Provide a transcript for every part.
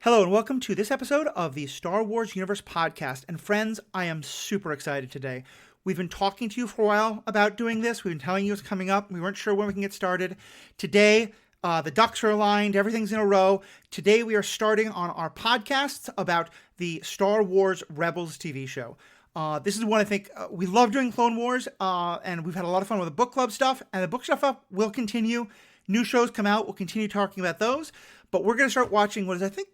Hello and welcome to this episode of the Star Wars Universe podcast. And friends, I am super excited today. We've been talking to you for a while about doing this. We've been telling you it's coming up. We weren't sure when we can get started. Today, the ducks are aligned. Everything's in a row. Today, we are starting on our podcasts about the Star Wars Rebels TV show. This is one I think we love doing Clone Wars, and we've had a lot of fun with the book club stuff. And the book stuff will continue. New shows come out. We'll continue talking about those. But we're going to start watching what is, I think,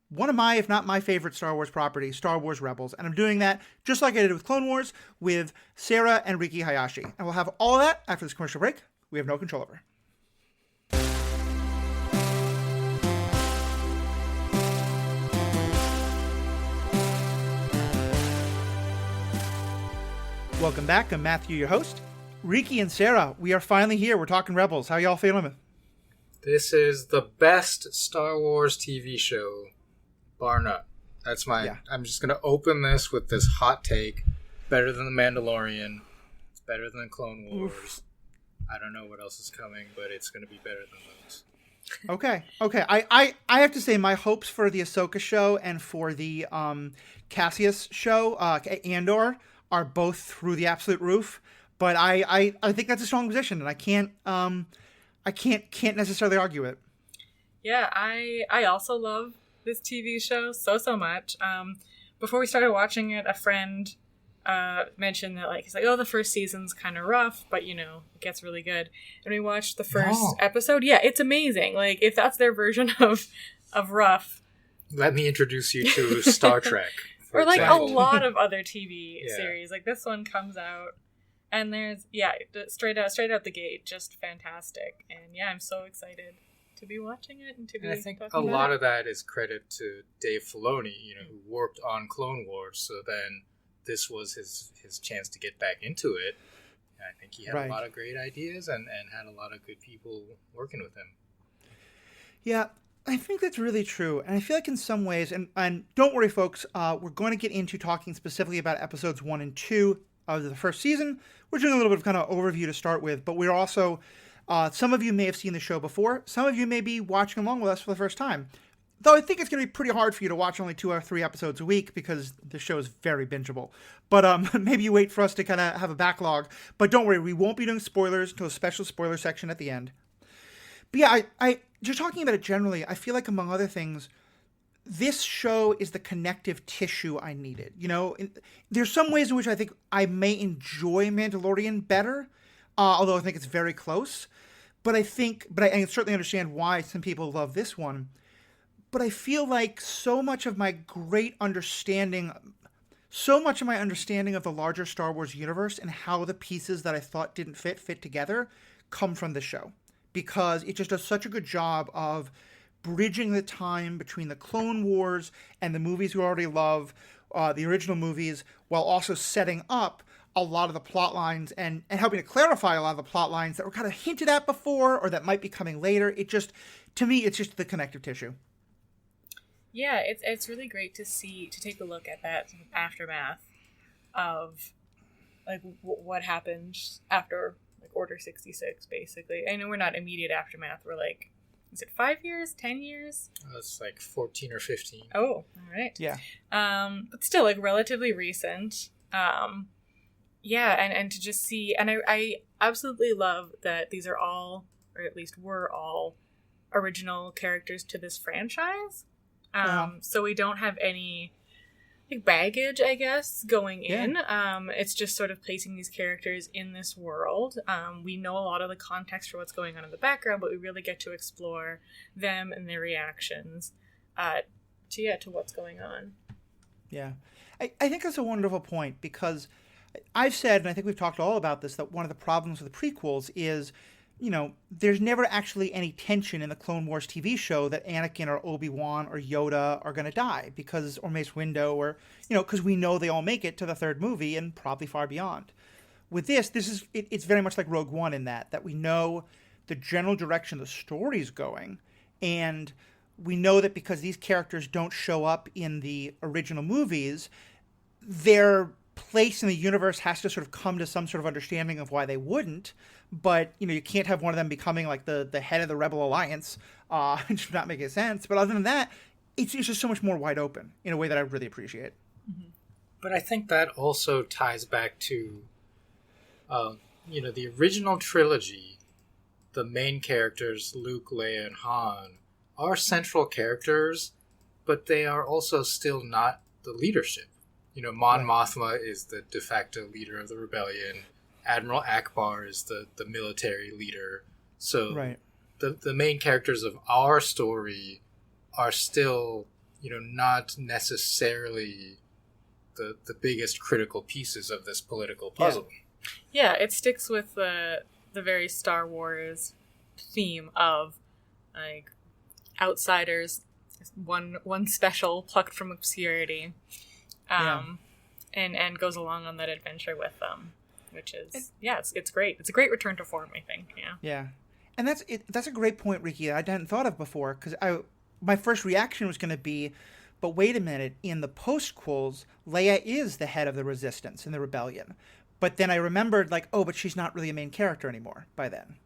one of my, if not my favorite Star Wars property, Star Wars Rebels. And I'm doing that just like I did with Clone Wars with Sarah and Riki Hayashi. And we'll have all of that after this commercial break we have no control over. Welcome back. I'm Matthew, your host. Riki and Sarah, we are finally here. We're talking Rebels. How y'all feeling? This is the best Star Wars TV show, bar none. That's my... Yeah. I'm just going to open this with this hot take. Better than The Mandalorian. It's better than Clone Wars. Oof. I don't know what else is coming, but it's going to be better than those. Okay. I have to say my hopes for the Ahsoka show and for the Cassius show, Andor, are both through the absolute roof. But I think that's a strong position, and I can't necessarily argue it. Yeah, I also love this TV show so much. Before we started watching it, a friend mentioned that he's like, oh, the first season's kind of rough, but it gets really good. And we watched the first episode. Yeah, it's amazing. Like, if that's their version of rough. Let me introduce you to Star Trek. Or example. A lot of other TV series. Like, this one comes out. And there's, straight out the gate, just fantastic. And I'm so excited to be watching it and to be. And I think a lot of that is credit to Dave Filoni, who worked on Clone Wars. So then this was his chance to get back into it. And I think he had a lot of great ideas and had a lot of good people working with him. Yeah, I think that's really true. And I feel like in some ways, and don't worry, folks, we're going to get into talking specifically about episodes 1 and 2 of the first season. We're doing a little bit of kind of overview to start with, but we're also, some of you may have seen the show before. Some of you may be watching along with us for the first time. Though I think it's going to be pretty hard for you to watch only 2 or 3 episodes a week because the show is very bingeable. But maybe you wait for us to kind of have a backlog. But don't worry, we won't be doing spoilers until a special spoiler section at the end. But yeah, I just talking about it generally, I feel like among other things, this show is the connective tissue I needed. There's some ways in which I think I may enjoy Mandalorian better, although I think it's very close. But I certainly understand why some people love this one. But I feel like so much of my understanding of the larger Star Wars universe and how the pieces that I thought didn't fit together come from the show. Because it just does such a good job of bridging the time between the Clone Wars and the movies we already love, the original movies, while also setting up a lot of the plot lines and helping to clarify a lot of the plot lines that were kind of hinted at before or that might be coming later. To me, it's just the connective tissue. Yeah, it's really great to take a look at that sort of aftermath of what happened after Order 66, basically. I know we're not immediate aftermath. We're is it 5 years, 10 years? It's 14 or 15. Oh, all right. Yeah. But still, relatively recent. And to just see, and I absolutely love that these are all, or at least were all, original characters to this franchise. So we don't have any baggage, I guess, going in. It's just sort of placing these characters in this world. We know a lot of the context for what's going on in the background, but we really get to explore them and their reactions to what's going on. Yeah. I think that's a wonderful point because I've said, and I think we've talked all about this, that one of the problems with the prequels is, there's never actually any tension in the Clone Wars TV show that Anakin or Obi-Wan or Yoda are going to die or Mace Windu because we know they all make it to the third movie and probably far beyond. With it's very much like Rogue One in that we know the general direction the story's going, and we know that because these characters don't show up in the original movies, their place in the universe has to sort of come to some sort of understanding of why they wouldn't. But, you can't have one of them becoming the head of the Rebel Alliance. It's not making sense. But other than that, it's just so much more wide open in a way that I really appreciate. But I think that also ties back to, the original trilogy. The main characters, Luke, Leia, and Han, are central characters, but they are also still not the leadership. Mon Mothma is the de facto leader of the rebellion. Admiral Akbar is the military leader. So the main characters of our story are still, not necessarily the biggest critical pieces of this political puzzle. Yeah, it sticks with the very Star Wars theme of like outsiders, one special plucked from obscurity, and goes along on that adventure with them, which is it's great. It's a great return to form, I think. Yeah, and that's a great point, Riki. I hadn't thought of before, because my first reaction was going to be, but wait a minute, in the postquels, Leia is the head of the Resistance in the rebellion. But then I remembered, like, oh, but she's not really a main character anymore by then.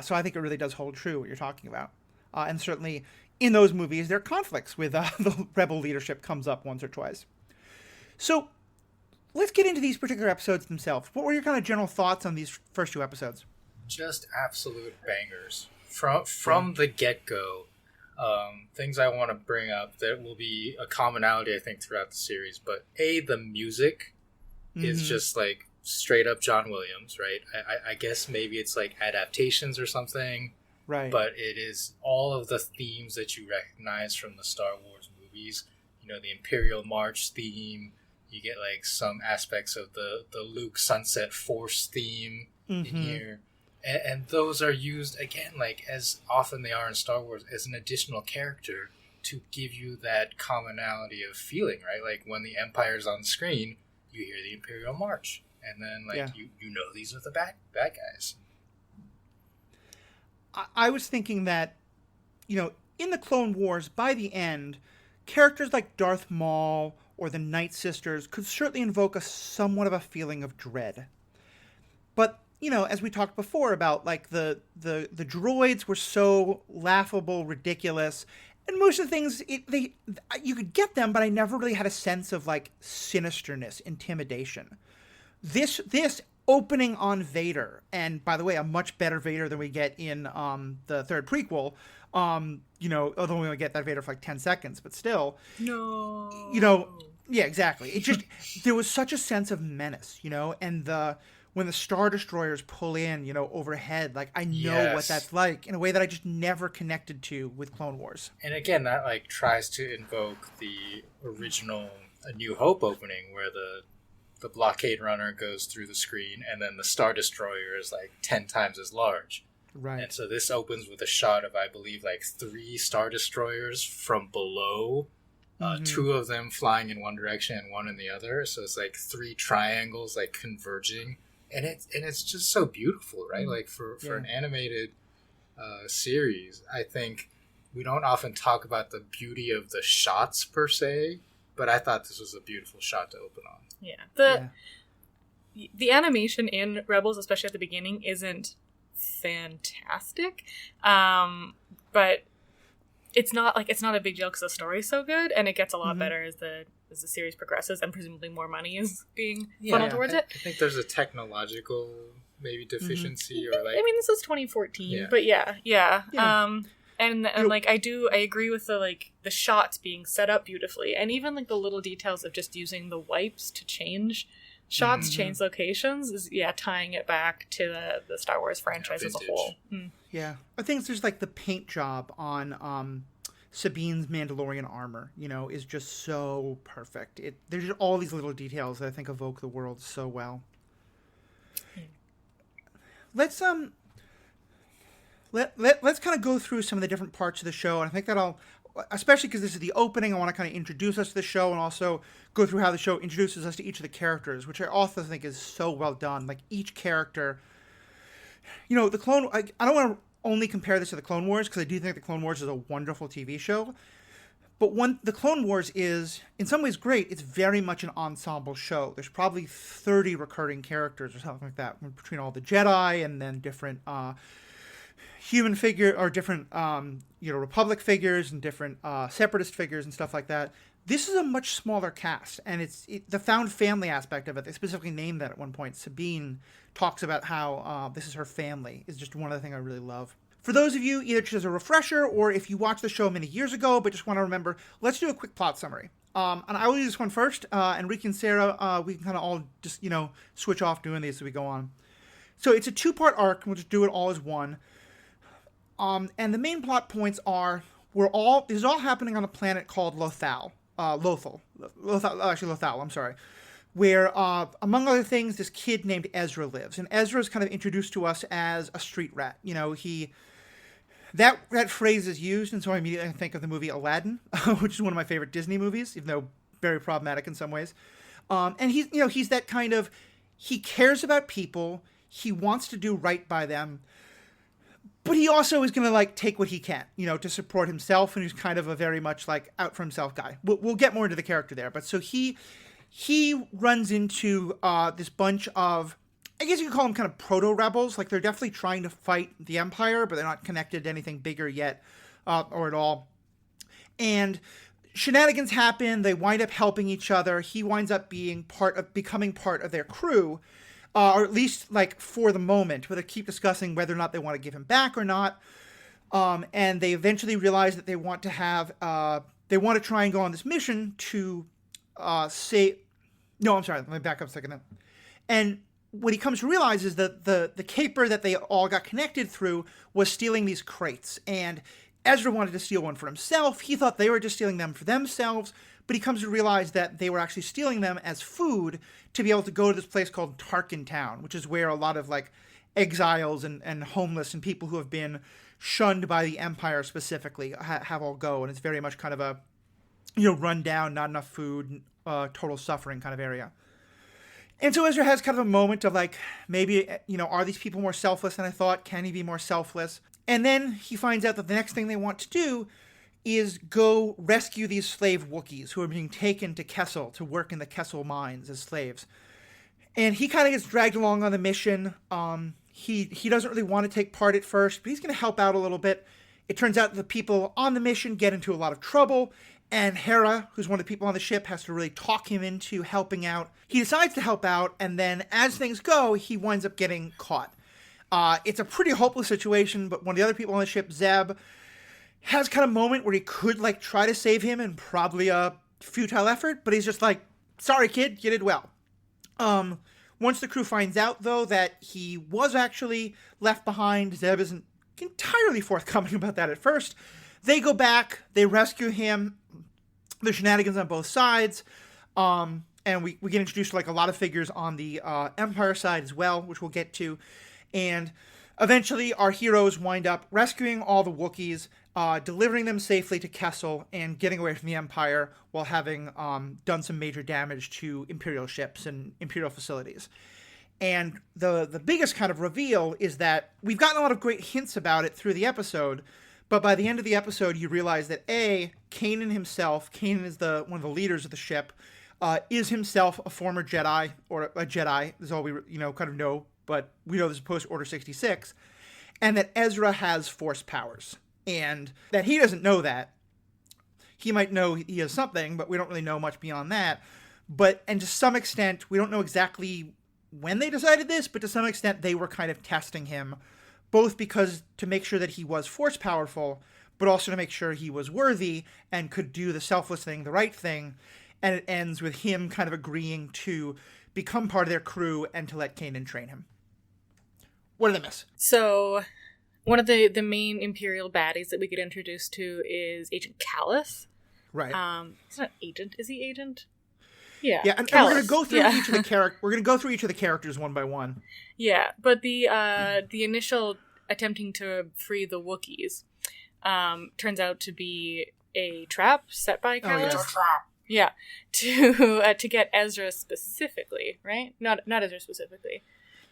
So I think it really does hold true what you're talking about. And certainly in those movies, there are conflicts with the rebel leadership comes up once or twice. So let's get into these particular episodes themselves. What were your kind of general thoughts on these first 2 episodes? Just absolute bangers. From the get-go. Things I want to bring up that will be a commonality, I think, throughout the series. But the music is just like straight up John Williams, right? I guess maybe it's like adaptations or something, right? But it is all of the themes that you recognize from the Star Wars movies. The Imperial March theme. You get like some aspects of the Luke Sunset Force theme in here. And those are used, again, like as often they are in Star Wars, as an additional character to give you that commonality of feeling, right? Like when the Empire's on the screen, you hear the Imperial March. And then, you know these are the bad guys. I was thinking that, in the Clone Wars, by the end, characters like Darth Maul or the Night Sisters could certainly invoke somewhat of a feeling of dread. But as we talked before about, like, the droids were so laughable, ridiculous, and most of the things, you could get them, but I never really had a sense of, like, sinisterness, intimidation. This opening on Vader, and by the way, a much better Vader than we get in the third prequel, although we only get that Vader for like 10 seconds, but still. No. Yeah, exactly. It just, there was such a sense of menace, and when the Star Destroyers pull in, overhead, like, I know what that's like in a way that I just never connected to with Clone Wars. And again, that, like, tries to invoke the original A New Hope opening where the blockade runner goes through the screen and then the Star Destroyer is, like, 10 times as large. Right. And so this opens with a shot of, I believe, like, 3 Star Destroyers from below. 2 of them flying in one direction and 1 in the other. So it's, like, 3 triangles, like, converging. And it's just so beautiful, right? Like, for an animated series, I think we don't often talk about the beauty of the shots per se, but I thought this was a beautiful shot to open on. Yeah. The animation in Rebels, especially at the beginning, isn't fantastic, but it's not a big deal because the story's so good, and it gets a lot better as the series progresses, and presumably more money is being funneled towards it. I think there's a technological maybe deficiency, or like, I mean, this is 2014, but yeah. And like, I agree with the shots being set up beautifully, and even like the little details of just using the wipes to change shots, change locations, is tying it back to the Star Wars franchise as a whole. Yeah, I think there's like the paint job on Sabine's Mandalorian armor, is just so perfect. There's just all these little details that I think evoke the world so well. Let's let's kind of go through some of the different parts of the show, and I think that especially because this is the opening, I want to kind of introduce us to the show and also go through how the show introduces us to each of the characters, which I also think is so well done. Like, each character, I don't want to only compare this to the Clone Wars, because I do think the Clone Wars is a wonderful TV show, but the Clone Wars is in some ways great. It's very much an ensemble show. There's probably 30 recurring characters or something like that between all the Jedi and then different human figure or different Republic figures and different separatist figures and stuff like that. This is a much smaller cast, and the found family aspect of it. They specifically named that at one point. Sabine talks about how this is her family, is just one of the things I really love. For those of you, either just as a refresher or if you watched the show many years ago but just want to remember, let's do a quick plot summary. And I will do this one first, and Riki and Sarah, we can kind of all just, switch off doing these as we go on. So it's a 2-part arc, and we'll just do it all as one. And the main plot points are, this is all happening on a planet called Lothal, I'm sorry, where, among other things, this kid named Ezra lives. And Ezra is kind of introduced to us as a street rat. That phrase is used, and so I immediately think of the movie Aladdin, which is one of my favorite Disney movies, even though very problematic in some ways. And he's that kind of, he cares about people, he wants to do right by them, but he also is going to take what he can, to support himself, and he's kind of a very much out for himself guy. We'll get more into the character there, but so he runs into this bunch of, I guess you could call them kind of proto-rebels. They're definitely trying to fight the Empire, but they're not connected to anything bigger yet, or at all. And shenanigans happen. They wind up helping each other. He winds up becoming part of their crew, or at least for the moment, where they keep discussing whether or not they want to give him back or not. And they eventually realize that they want to try and go on this mission to let me back up a second. And what he comes to realize is that the caper that they all got connected through was stealing these crates. And Ezra wanted to steal one for himself. He thought they were just stealing them for themselves, but he comes to realize that they were actually stealing them as food to be able to go to this place called Tarkin Town, which is where a lot of exiles and homeless and people who have been shunned by the Empire specifically have all go. And it's very much kind of a, run down, not enough food, total suffering kind of area. And so Ezra has kind of a moment of maybe, are these people more selfless than I thought? Can he be more selfless? And then he finds out that the next thing they want to do is go rescue these slave Wookiees who are being taken to Kessel to work in the Kessel mines as slaves. And he kind of gets dragged along on the mission. He doesn't really want to take part at first, but he's going to help out a little bit. It turns out that the people on the mission get into a lot of trouble, and Hera, who's one of the people on the ship, has to really talk him into helping out. He decides to help out, and then as things go, he winds up getting caught. It's a pretty hopeless situation, but one of the other people on the ship, Zeb, has kind of a moment where he could try to save him, and probably a futile effort, but he's just sorry kid, you did well. Once the crew finds out, though, that he was actually left behind, Zeb isn't entirely forthcoming about that at first. They go back, they rescue him. There's shenanigans on both sides, and we get introduced to a lot of figures on the Empire side as well, which we'll get to. And eventually our heroes wind up rescuing all the Wookiees, delivering them safely to Kessel, and getting away from the Empire while having done some major damage to Imperial ships and Imperial facilities. And the biggest kind of reveal is that we've gotten a lot of great hints about it through the episode, but by the end of the episode, you realize that Kanan himself, Kanan is one of the leaders of the ship, is himself a former Jedi, or a Jedi, is all we kind of know, but we know this is post-Order 66, and that Ezra has Force powers, and that he doesn't know that. He might know he has something, but we don't really know much beyond that. And to some extent, we don't know exactly when they decided this, but to some extent, they were kind of testing him, both because to make sure that he was Force powerful, but also to make sure he was worthy and could do the selfless thing, the right thing. And it ends with him kind of agreeing to become part of their crew and to let Kanan train him. What did I miss? So, one of the main Imperial baddies that we get introduced to is Agent Callus. Right. He's not Agent. Is he Agent? Yeah. Yeah, and we're going to go through each of the characters. We're going to go through each of the characters one by one. Yeah, but the initial attempting to free the Wookiees turns out to be a trap set by Callus. Oh, It's a trap. Yeah, to get Ezra specifically, right? Not Ezra specifically.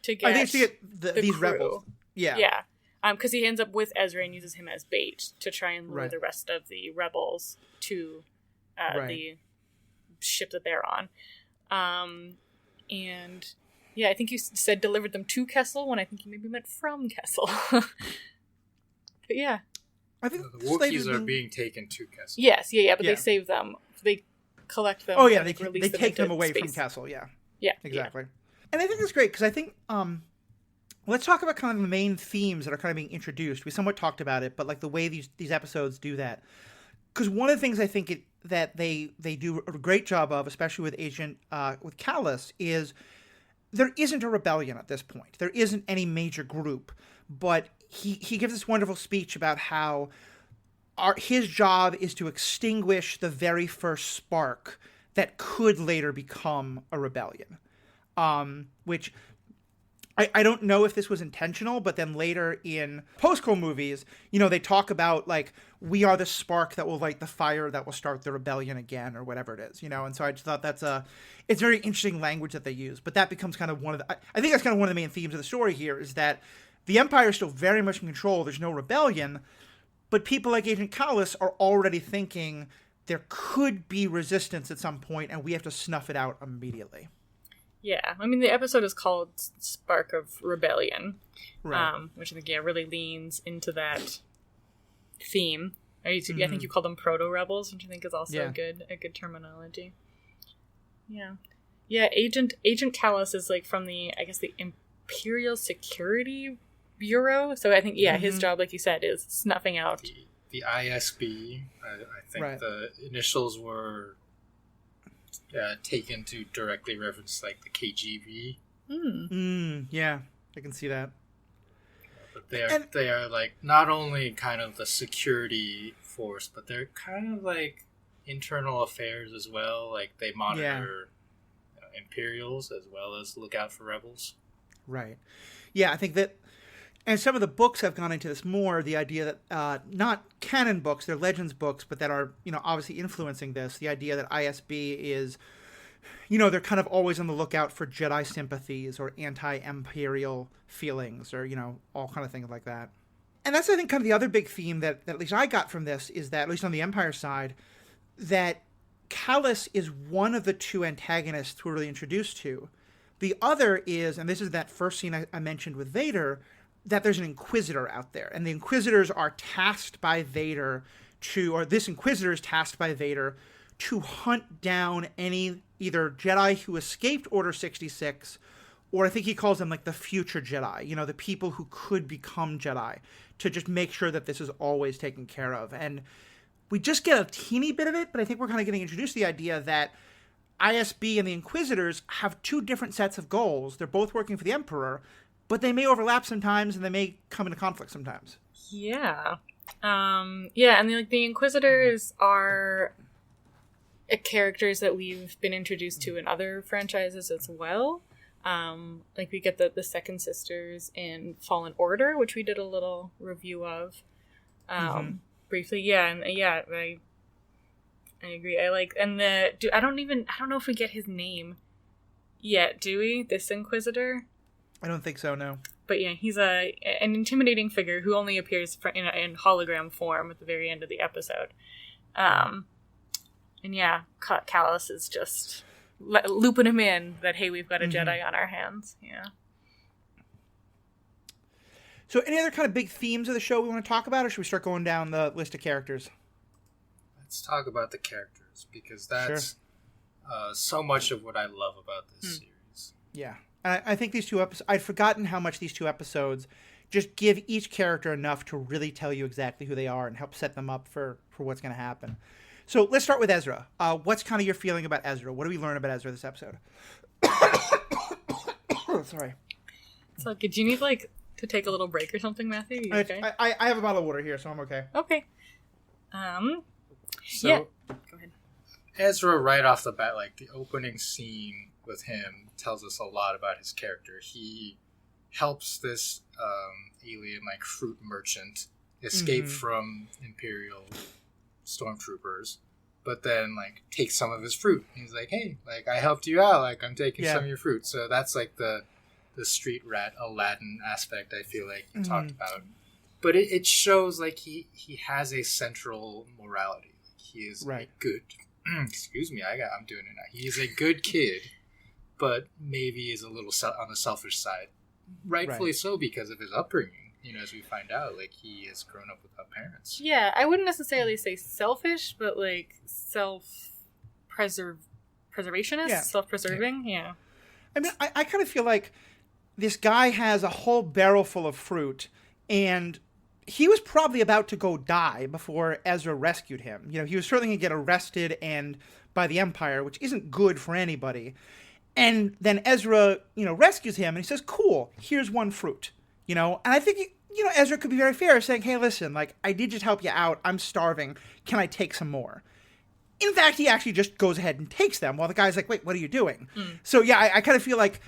To get, I think it's to get these crew. rebels. Yeah. Yeah. Because he ends up with Ezra and uses him as bait to try and lure Right. the rest of the rebels to Right. the ship that they're on. And yeah, I think you said delivered them to Kessel when I think you maybe meant from Kessel. But yeah. I think the Wookiees are being taken to Castle. Yes, but they save them. They collect them. Oh yeah, and they take them away space. from Castle. Yeah. Yeah, exactly. Yeah. And I think it's great because I think let's talk about kind of the main themes that are kind of being introduced. We somewhat talked about it, but like the way these episodes do that. Because one of the things I think that they do a great job of, especially with Callus, is there isn't a rebellion at this point. There isn't any major group, but he gives this wonderful speech about how his job is to extinguish the very first spark that could later become a rebellion. Which I don't know if this was intentional, but then later in post-crawl movies, they talk about, like, we are the spark that will light the fire that will start the rebellion again, or whatever it is, and so I just thought it's very interesting language that they use, but that becomes kind of I think that's kind of one of the main themes of the story here, is that the Empire is still very much in control, there's no rebellion, but people like Agent Callus are already thinking there could be resistance at some point, and we have to snuff it out immediately. Yeah, I mean, the episode is called Spark of Rebellion, right. Which I think, really leans into that theme. I think you call them proto-rebels, which I think is also a good terminology. Yeah. Yeah, Agent Callus is, like, from the Imperial Security Bureau, so I think, his job, like you said, is snuffing out... The ISB, I think the initials were... taken to directly reference, like, the KGB. Yeah, I can see that. But they are like not only kind of the security force, but they're kind of like internal affairs as well. Like, they monitor Imperials as well as look out for rebels. Right. Yeah, I think that, and some of the books have gone into this more, the idea that, not canon books, they're legends books, but that are, obviously influencing this, the idea that ISB is, they're kind of always on the lookout for Jedi sympathies or anti-Imperial feelings or, all kind of things like that. And that's, I think, kind of the other big theme that at least I got from this is that, at least on the Empire side, that Callus is one of the two antagonists we're really introduced to. The other is, and this is that first scene I mentioned with Vader, that there's an Inquisitor out there. And the Inquisitors are tasked by Vader this Inquisitor is tasked by Vader to hunt down any either Jedi who escaped Order 66, or I think he calls them, like, the future Jedi, the people who could become Jedi, to just make sure that this is always taken care of. And we just get a teeny bit of it, but I think we're kind of getting introduced to the idea that ISB and the Inquisitors have two different sets of goals. They're both working for the Emperor, but they may overlap sometimes, and they may come into conflict sometimes. Yeah. And the Inquisitors are characters that we've been introduced to in other franchises as well. Like, we get the Second Sisters in Fallen Order, which we did a little review of briefly. Yeah, I agree. I like, and I don't know if we get his name yet, do we? This Inquisitor? I don't think so, no. But yeah, he's an intimidating figure who only appears in hologram form at the very end of the episode. And yeah, Callus is just looping him in that, hey, we've got a Jedi on our hands. Yeah. So any other kind of big themes of the show we want to talk about, or should we start going down the list of characters? Let's talk about the characters, because that's so much of what I love about this series. Yeah. And I think these two episodes, I'd forgotten how much these two episodes just give each character enough to really tell you exactly who they are and help set them up for what's going to happen. So let's start with Ezra. What's kind of your feeling about Ezra? What do we learn about Ezra this episode? Sorry. So, do you need, like, to take a little break or something, Matthew? You okay? I have a bottle of water here, so I'm okay. Okay. So, yeah. Go ahead. Ezra, right off the bat, like, the opening scene with him tells us a lot about his character. He helps this alien, like, fruit merchant escape from Imperial stormtroopers, but then, like, takes some of his fruit. He's like, hey, like, I helped you out, like, I'm taking some of your fruit. So that's, like, the street rat Aladdin aspect, I feel like you talked about. But it shows, like, he has a central morality. He is a good excuse me, I'm doing it now. He is a good kid, but maybe is a little on the selfish side. Rightfully so, because of his upbringing. as we find out, like, he has grown up without parents. Yeah, I wouldn't necessarily say selfish, but like self-preservationist, self-preserving. Yeah. I mean, I kind of feel like this guy has a whole barrel full of fruit, and he was probably about to go die before Ezra rescued him. He was certainly going to get arrested and by the Empire, which isn't good for anybody. And then Ezra, rescues him, and he says, cool, here's one fruit. And I think, Ezra could be very fair, saying, hey, listen, like, I did just help you out. I'm starving. Can I take some more? In fact, he actually just goes ahead and takes them while the guy's like, wait, what are you doing? So, yeah, I kind of feel like...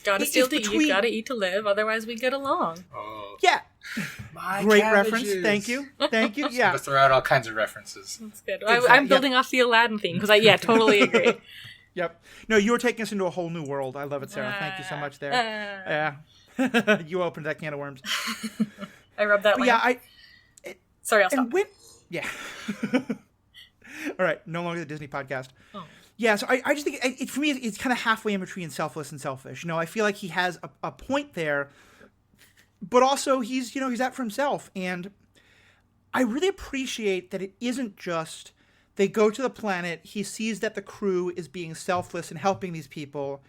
Gotta steal to eat, gotta eat to live, otherwise we get along. Oh. Yeah. My Great cabbages. Reference. Thank you. Yeah. Let's throw out all kinds of references. That's good. I'm building off the Aladdin theme, because I totally agree. Yep. No, you were taking us into a whole new world. I love it, Sarah. Thank you so much there. Yeah. You opened that can of worms. I rubbed that one. Yeah, Sorry, I'll stop. Yeah. All right. No longer the Disney podcast. Oh. Yeah, so I just think, for me, it's kind of halfway in between selfless and selfish. I feel like he has a point there, but also he's out for himself. And I really appreciate that it isn't just they go to the planet, he sees that the crew is being selfless and helping these people,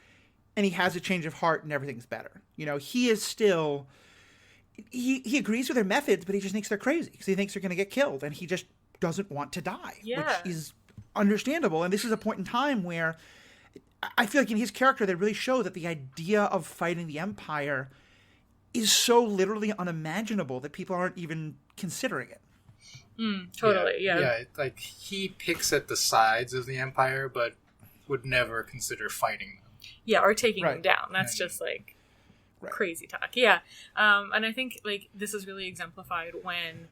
and he has a change of heart and everything's better. He is still... He agrees with their methods, but he just thinks they're crazy because he thinks they're going to get killed, and he just doesn't want to die, which is understandable. And this is a point in time where I feel like in his character they really show that the idea of fighting the Empire is so literally unimaginable that people aren't even considering it. Totally, yeah. Yeah, like, he picks at the sides of the Empire, but would never consider fighting them. Yeah, or taking them down. That's just, like, crazy talk. Yeah. And I think, like, this is really exemplified when,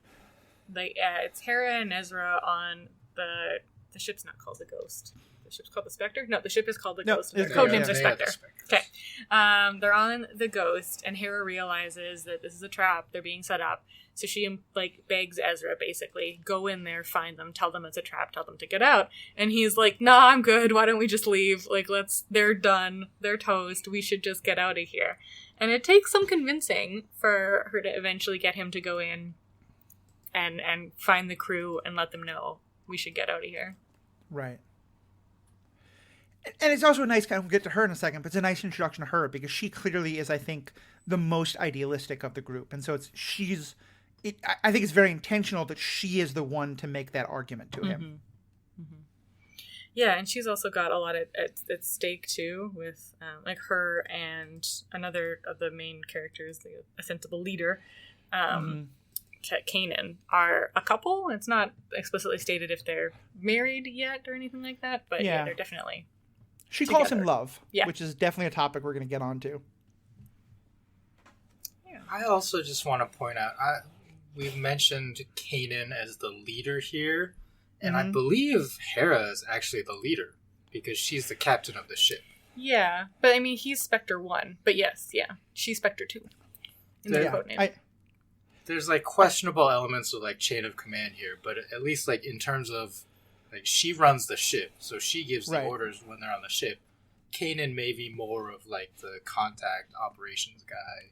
like, it's Hera and Ezra on the ship's not called the Ghost. The ship's called the Spectre? No, the ship is called the Ghost. Their code names are Spectre. Okay. They're on the Ghost, and Hera realizes that this is a trap. They're being set up. So she, like, begs Ezra, basically, go in there, find them, tell them it's a trap, tell them to get out. And he's like, nah, I'm good. Why don't we just leave? Like, they're done. They're toast. We should just get out of here. And it takes some convincing for her to eventually get him to go in and find the crew and let them know we should get out of here. Right. And it's also a nice, we'll get to her in a second, but it's a nice introduction to her because she clearly is, I think, the most idealistic of the group. And so I think it's very intentional that she is the one to make that argument to him. Mm-hmm. Yeah, and she's also got a lot at stake, too, with like her and another of the main characters, a sensible leader, Kanan, are a couple. It's not explicitly stated if they're married yet or anything like that, but yeah they're definitely She together. Calls him love, which is definitely a topic we're going to get onto. Yeah. I also just want to point out, we've mentioned Kanan as the leader here, and I believe Hera is actually the leader because she's the captain of the ship. Yeah, but I mean, he's Spectre 1, but yes, she's Spectre 2 in their code name. There's, like, questionable elements of, like, chain of command here, but at least, like, in terms of, like, she runs the ship, so she gives the orders when they're on the ship. Kanan may be more of, like, the contact operations guy.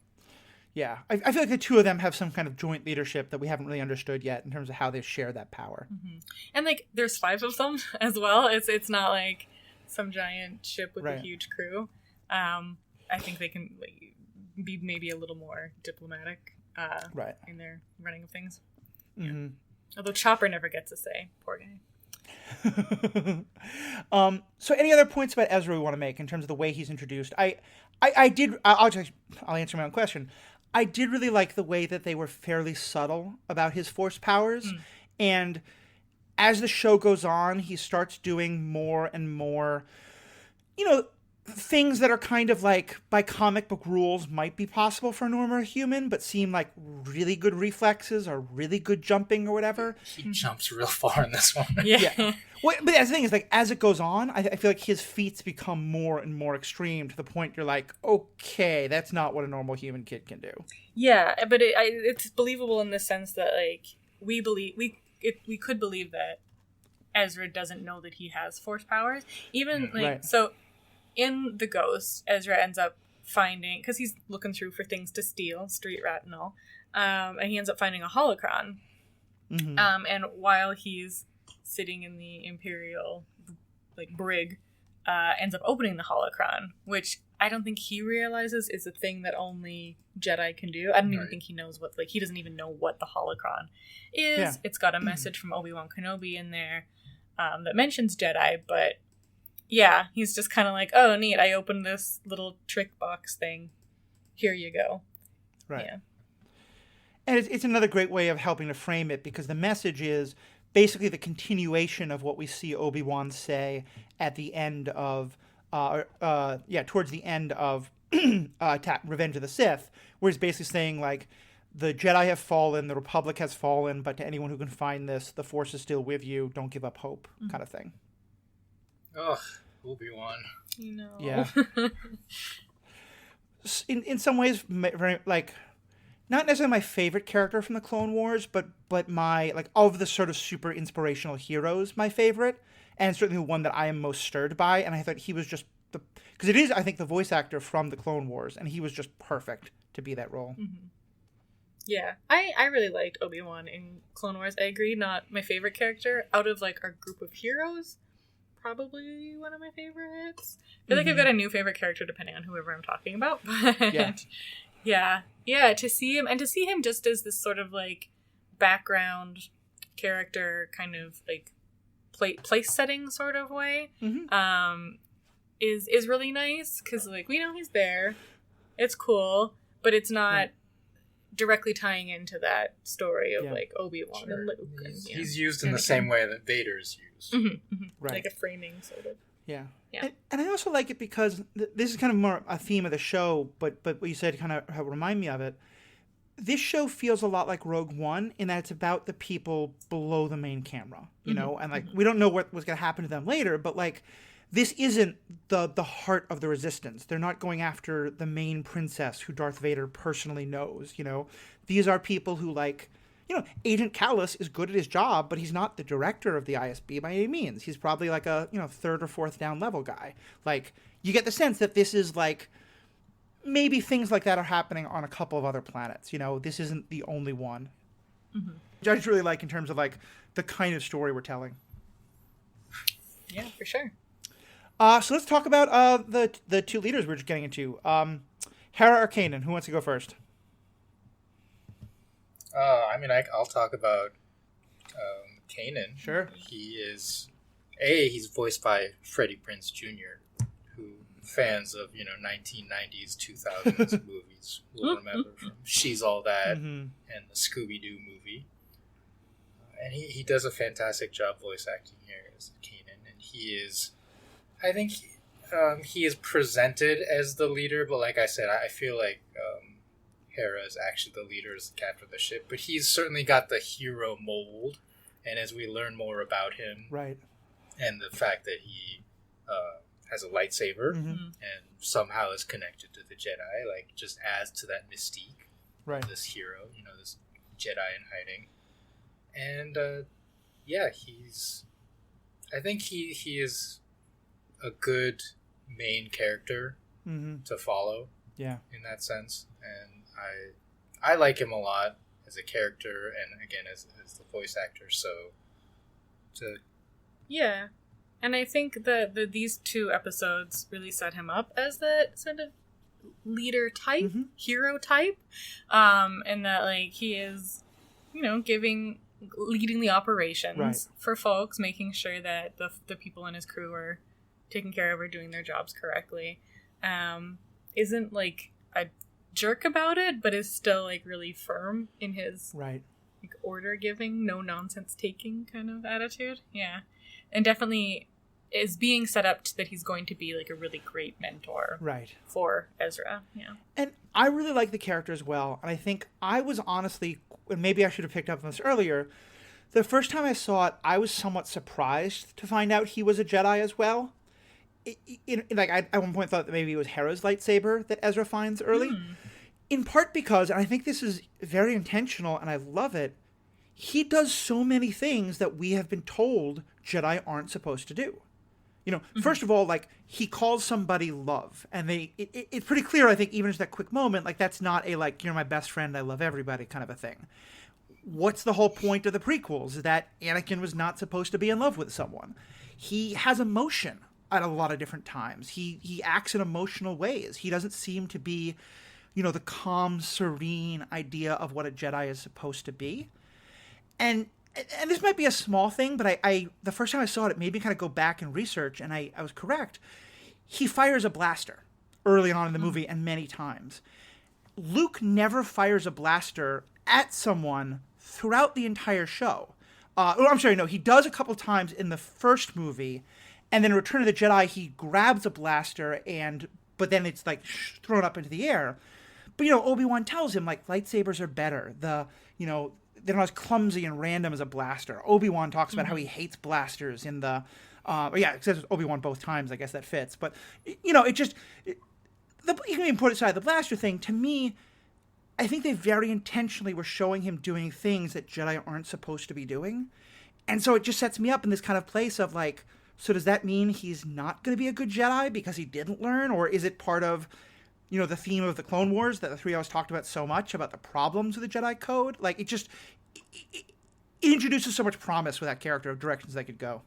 Yeah, I feel like the two of them have some kind of joint leadership that we haven't really understood yet in terms of how they share that power. Mm-hmm. And, like, there's 5 of them as well. It's not like some giant ship with a huge crew. I think they can, like, be maybe a little more diplomatic in their running of things. Mm-hmm. Although Chopper never gets a say. Poor guy. So any other points about Ezra we want to make in terms of the way he's introduced? I'll answer my own question. I did really like the way that they were fairly subtle about his force powers. And as the show goes on, he starts doing more and more, things that are kind of like by comic book rules might be possible for a normal human, but seem like really good reflexes or really good jumping or whatever. He jumps real far in this one. Yeah. Well, but that's the thing is, like, as it goes on, I feel like his feats become more and more extreme to the point you're like, okay, that's not what a normal human kid can do. Yeah, but it's believable in the sense that, like, we could believe that Ezra doesn't know that he has force powers. Even, like, so in The Ghost, Ezra ends up finding, because he's looking through for things to steal, street rat and all, and he ends up finding a holocron. Mm-hmm. And while he's sitting in the Imperial brig, ends up opening the holocron, which I don't think he realizes is a thing that only Jedi can do. I don't even think he knows what, he doesn't even know what the holocron is. Yeah. It's got a message from Obi-Wan Kenobi in there that mentions Jedi, but yeah, he's just kind of like, oh, neat, I opened this little trick box thing. Here you go. Right. Yeah. And it's another great way of helping to frame it, because the message is basically the continuation of what we see Obi-Wan say at the end of, towards the end of Revenge of the Sith, where he's basically saying, like, the Jedi have fallen, the Republic has fallen, but to anyone who can find this, the Force is still with you, don't give up hope, kind of thing. Ugh, Obi-Wan. You know. Yeah. In some ways, very, not necessarily my favorite character from the Clone Wars, but my, of the sort of super inspirational heroes, my favorite, and certainly the one that I am most stirred by, and I thought he was just because it is, I think, the voice actor from the Clone Wars, and he was just perfect to be that role. Mm-hmm. Yeah, I really liked Obi-Wan in Clone Wars. I agree, not my favorite character. Out of, our group of heroes, probably one of my favorites. I feel like I've got a new favorite character depending on whoever I'm talking about, but yeah, to see him just as this sort of, background character, kind of, place setting sort of way, is really nice, because, we know he's there. It's cool, but it's not directly tying into that story of Obi-Wan and Luke. He's used in the same way that Vader's used. Right. Like a framing sort of. Yeah. And I also like it because this is kind of more a theme of the show, but what you said kind of remind me of it. This show feels a lot like Rogue One in that it's about the people below the main camera, you know, and we don't know what was going to happen to them later, but this isn't the heart of the Resistance. They're not going after the main princess who Darth Vader personally knows, you know. These are people who, Agent Kallus is good at his job, but he's not the director of the ISB by any means. He's probably a, third or fourth down level guy. You get the sense that this is, maybe things like that are happening on a couple of other planets. You know, this isn't the only one. Which I just really like in terms of, the kind of story we're telling. Yeah, for sure. So let's talk about the two leaders we're just getting into. Hera or Kanan? Who wants to go first? I'll talk about Kanan. Sure. He's voiced by Freddie Prinze Jr., who fans of 1990s, 2000s movies will remember from She's All That and the Scooby-Doo movie. And he does a fantastic job voice acting here as Kanan, and I think he is presented as the leader, but like I said, I feel like Hera is actually the leader, as the captain of the ship. But he's certainly got the hero mold, and as we learn more about him, right, and the fact that he has a lightsaber and somehow is connected to the Jedi, just adds to that mystique of this hero, this Jedi in hiding. And I think he is a good main character to follow. Yeah, in that sense, and I like him a lot as a character, and again as the voice actor. And I think that these two episodes really set him up as that sort of leader type, hero type, and that he is, leading the operations for folks, making sure that the people in his crew are taken care of or doing their jobs correctly. Isn't a jerk about it, but is still really firm in his order giving, no nonsense taking kind of attitude. Yeah, and definitely is being set up that he's going to be a really great mentor for Ezra. Yeah, and I really like the character as well. And I think I was honestly, and maybe I should have picked up on this earlier, the first time I saw it, I was somewhat surprised to find out he was a Jedi as well. I at one point thought that maybe it was Hera's lightsaber that Ezra finds early. In part because, and I think this is very intentional and I love it, he does so many things that we have been told Jedi aren't supposed to do. You know, first of all, like, he calls somebody love, and it's pretty clear, I think, even just that quick moment, like, that's not a, like, you're my best friend, I love everybody kind of a thing. What's the whole point of the prequels? Is that Anakin was not supposed to be in love with someone. He has emotion at a lot of different times. He acts in emotional ways. He doesn't seem to be, you know, the calm, serene idea of what a Jedi is supposed to be. And this might be a small thing, but I the first time I saw it made me kind of go back and research, and I was correct. He fires a blaster early on in the movie and many times. Luke never fires a blaster at someone throughout the entire show. I'm sorry, no, he does a couple times in the first movie, and then in Return of the Jedi, he grabs a blaster, but then it's like thrown up into the air. But, you know, Obi-Wan tells him, like, lightsabers are better. They're not as clumsy and random as a blaster. Obi-Wan talks about how he hates blasters in the... it says Obi-Wan both times. I guess that fits. But, you know, you can even put aside the blaster thing. To me, I think they very intentionally were showing him doing things that Jedi aren't supposed to be doing. And so it just sets me up in this kind of place of, like, so does that mean he's not going to be a good Jedi because he didn't learn? Or is it part of... you know, the theme of the Clone Wars that the three of us talked about so much, about the problems with the Jedi Code? Like, it introduces so much promise with that character of directions they could go.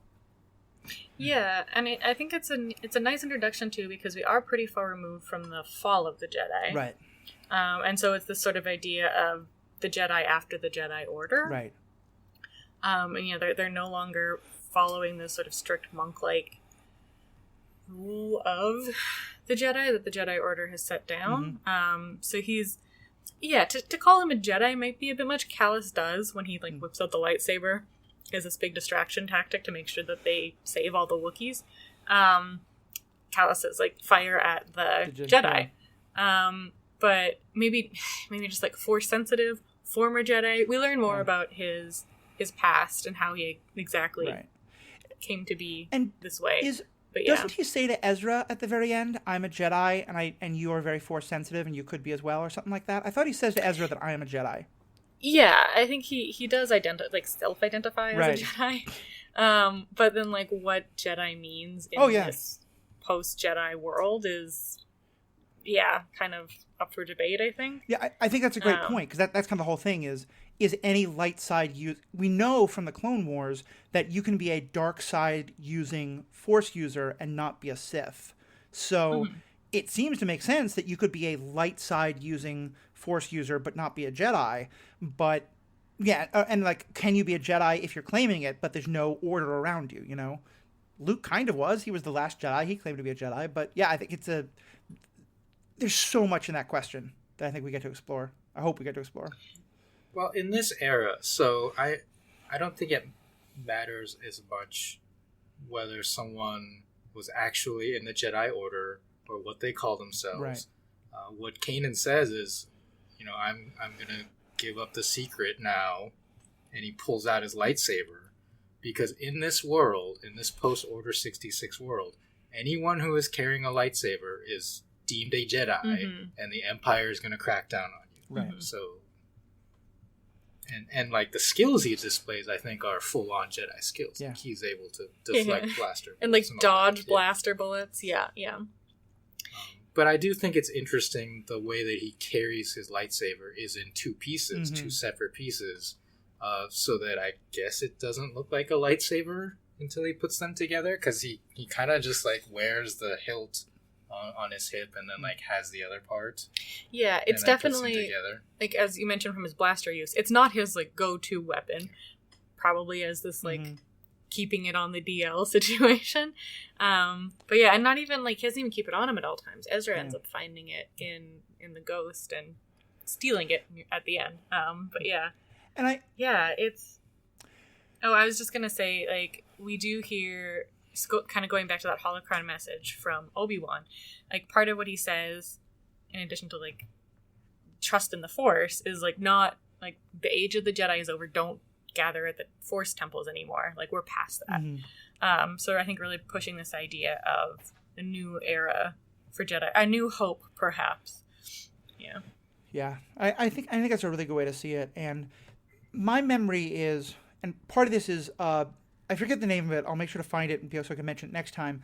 Yeah, and I think it's a nice introduction, too, because we are pretty far removed from the fall of the Jedi. Right. And so it's this sort of idea of the Jedi after the Jedi Order. Right. And, you know, they're no longer following this sort of strict monk-like rule of the Jedi that the Jedi Order has set down. So he's, to call him a Jedi might be a bit much. Callus does when he, like, whips out the lightsaber as this big distraction tactic to make sure that they save all the Wookiees. Callus says, like, fire at the Jedi. But maybe just, like, Force-sensitive, former Jedi. We learn more about his past and how he exactly came to be this way. But doesn't he say to Ezra at the very end, "I'm a Jedi, and you are very Force sensitive, and you could be as well," or something like that? I thought he says to Ezra that I am a Jedi. Yeah, I think he does self-identify as a Jedi. But then, like, what Jedi means in this post-Jedi world is, kind of up for debate, I think. Yeah, I think that's a great point, because that's kind of the whole thing is any light side use... We know from the Clone Wars that you can be a dark side using Force user and not be a Sith. So it seems to make sense that you could be a light side using Force user but not be a Jedi. But, and, like, can you be a Jedi if you're claiming it, but there's no order around you, you know? Luke kind of was. He was the last Jedi. He claimed to be a Jedi. But, I think there's so much in that question that I think we get to explore. I hope we get to explore. Well, in this era, so I don't think it matters as much whether someone was actually in the Jedi Order or what they call themselves. Right. What Kanan says is, you know, I'm gonna give up the secret now, and he pulls out his lightsaber, because in this world, in this post-Order 66 world, anyone who is carrying a lightsaber is deemed a Jedi, and the Empire is gonna crack down on you. Right. So. And like the skills he displays, I think, are full-on Jedi skills. Yeah. Like he's able to deflect blaster and like dodge that. blaster bullets. Yeah. But I do think it's interesting the way that he carries his lightsaber is in two pieces, two separate pieces, so that I guess it doesn't look like a lightsaber until he puts them together, because he kind of just like wears the hilt on his hip and then like has the other part. Yeah, it's definitely like, as you mentioned from his blaster use, it's not his like go-to weapon, probably as this like keeping it on the DL situation. But and not even like he doesn't even keep it on him at all times. Ezra ends up finding it in the Ghost and stealing it at the end. And it's I was just gonna say, like, we do hear, kind of going back to that holocron message from Obi-Wan, like, part of what he says, in addition to, like, trust in the Force, is, like, not, like, the age of the Jedi is over, don't gather at the Force temples anymore, like, we're past that. So I think really pushing this idea of a new era for Jedi, a new hope, perhaps. Yeah, I think that's a really good way to see it, and my memory is, and part of this is I forget the name of it. I'll make sure to find it and so I can mention it next time.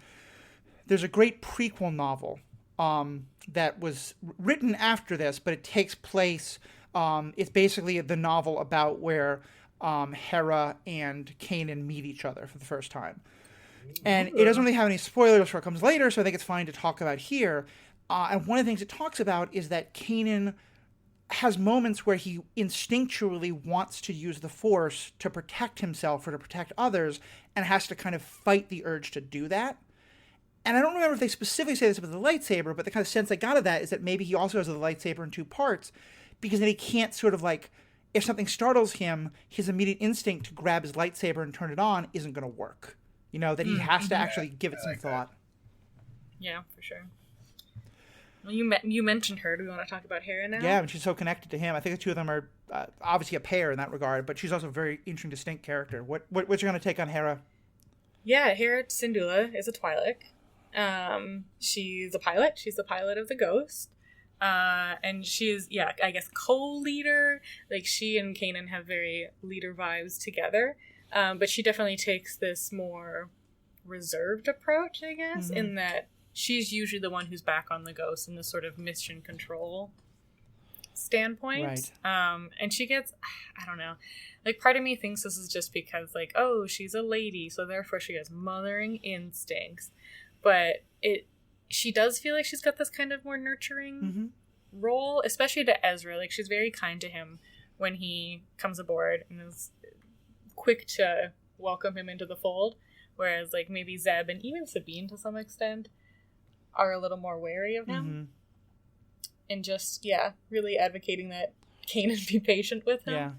There's a great prequel novel that was written after this, but it takes place. It's basically the novel about where Hera and Kanan meet each other for the first time. And it doesn't really have any spoilers for what comes later, so I think it's fine to talk about here. And one of the things it talks about is that Kanan has moments where he instinctually wants to use the Force to protect himself or to protect others, and has to kind of fight the urge to do that. And I don't remember if they specifically say this about the lightsaber, but the kind of sense I got of that is that maybe he also has the lightsaber in two parts, because then he can't sort of like, if something startles him, his immediate instinct to grab his lightsaber and turn it on isn't going to work. You know, that he has to actually give it some thought. Yeah, for sure. Well, you mentioned her. Do we want to talk about Hera now? Yeah, and she's so connected to him. I think the two of them are obviously a pair in that regard, but she's also a very interesting, distinct character. What's your going to take on Hera? Yeah, Hera Syndulla is a Twi'lek. She's a pilot. She's the pilot of the Ghost. And she's, I guess co-leader. Like, she and Kanan have very leader vibes together. But she definitely takes this more reserved approach, I guess, in that she's usually the one who's back on the Ghost in this sort of mission control standpoint. Right. And she gets, I don't know, like, part of me thinks this is just because, like, oh, she's a lady, so therefore she has mothering instincts. But she does feel like she's got this kind of more nurturing role, especially to Ezra. Like, she's very kind to him when he comes aboard and is quick to welcome him into the fold, whereas, like, maybe Zeb and even Sabine to some extent are a little more wary of him. And just, really advocating that Kanan be patient with him.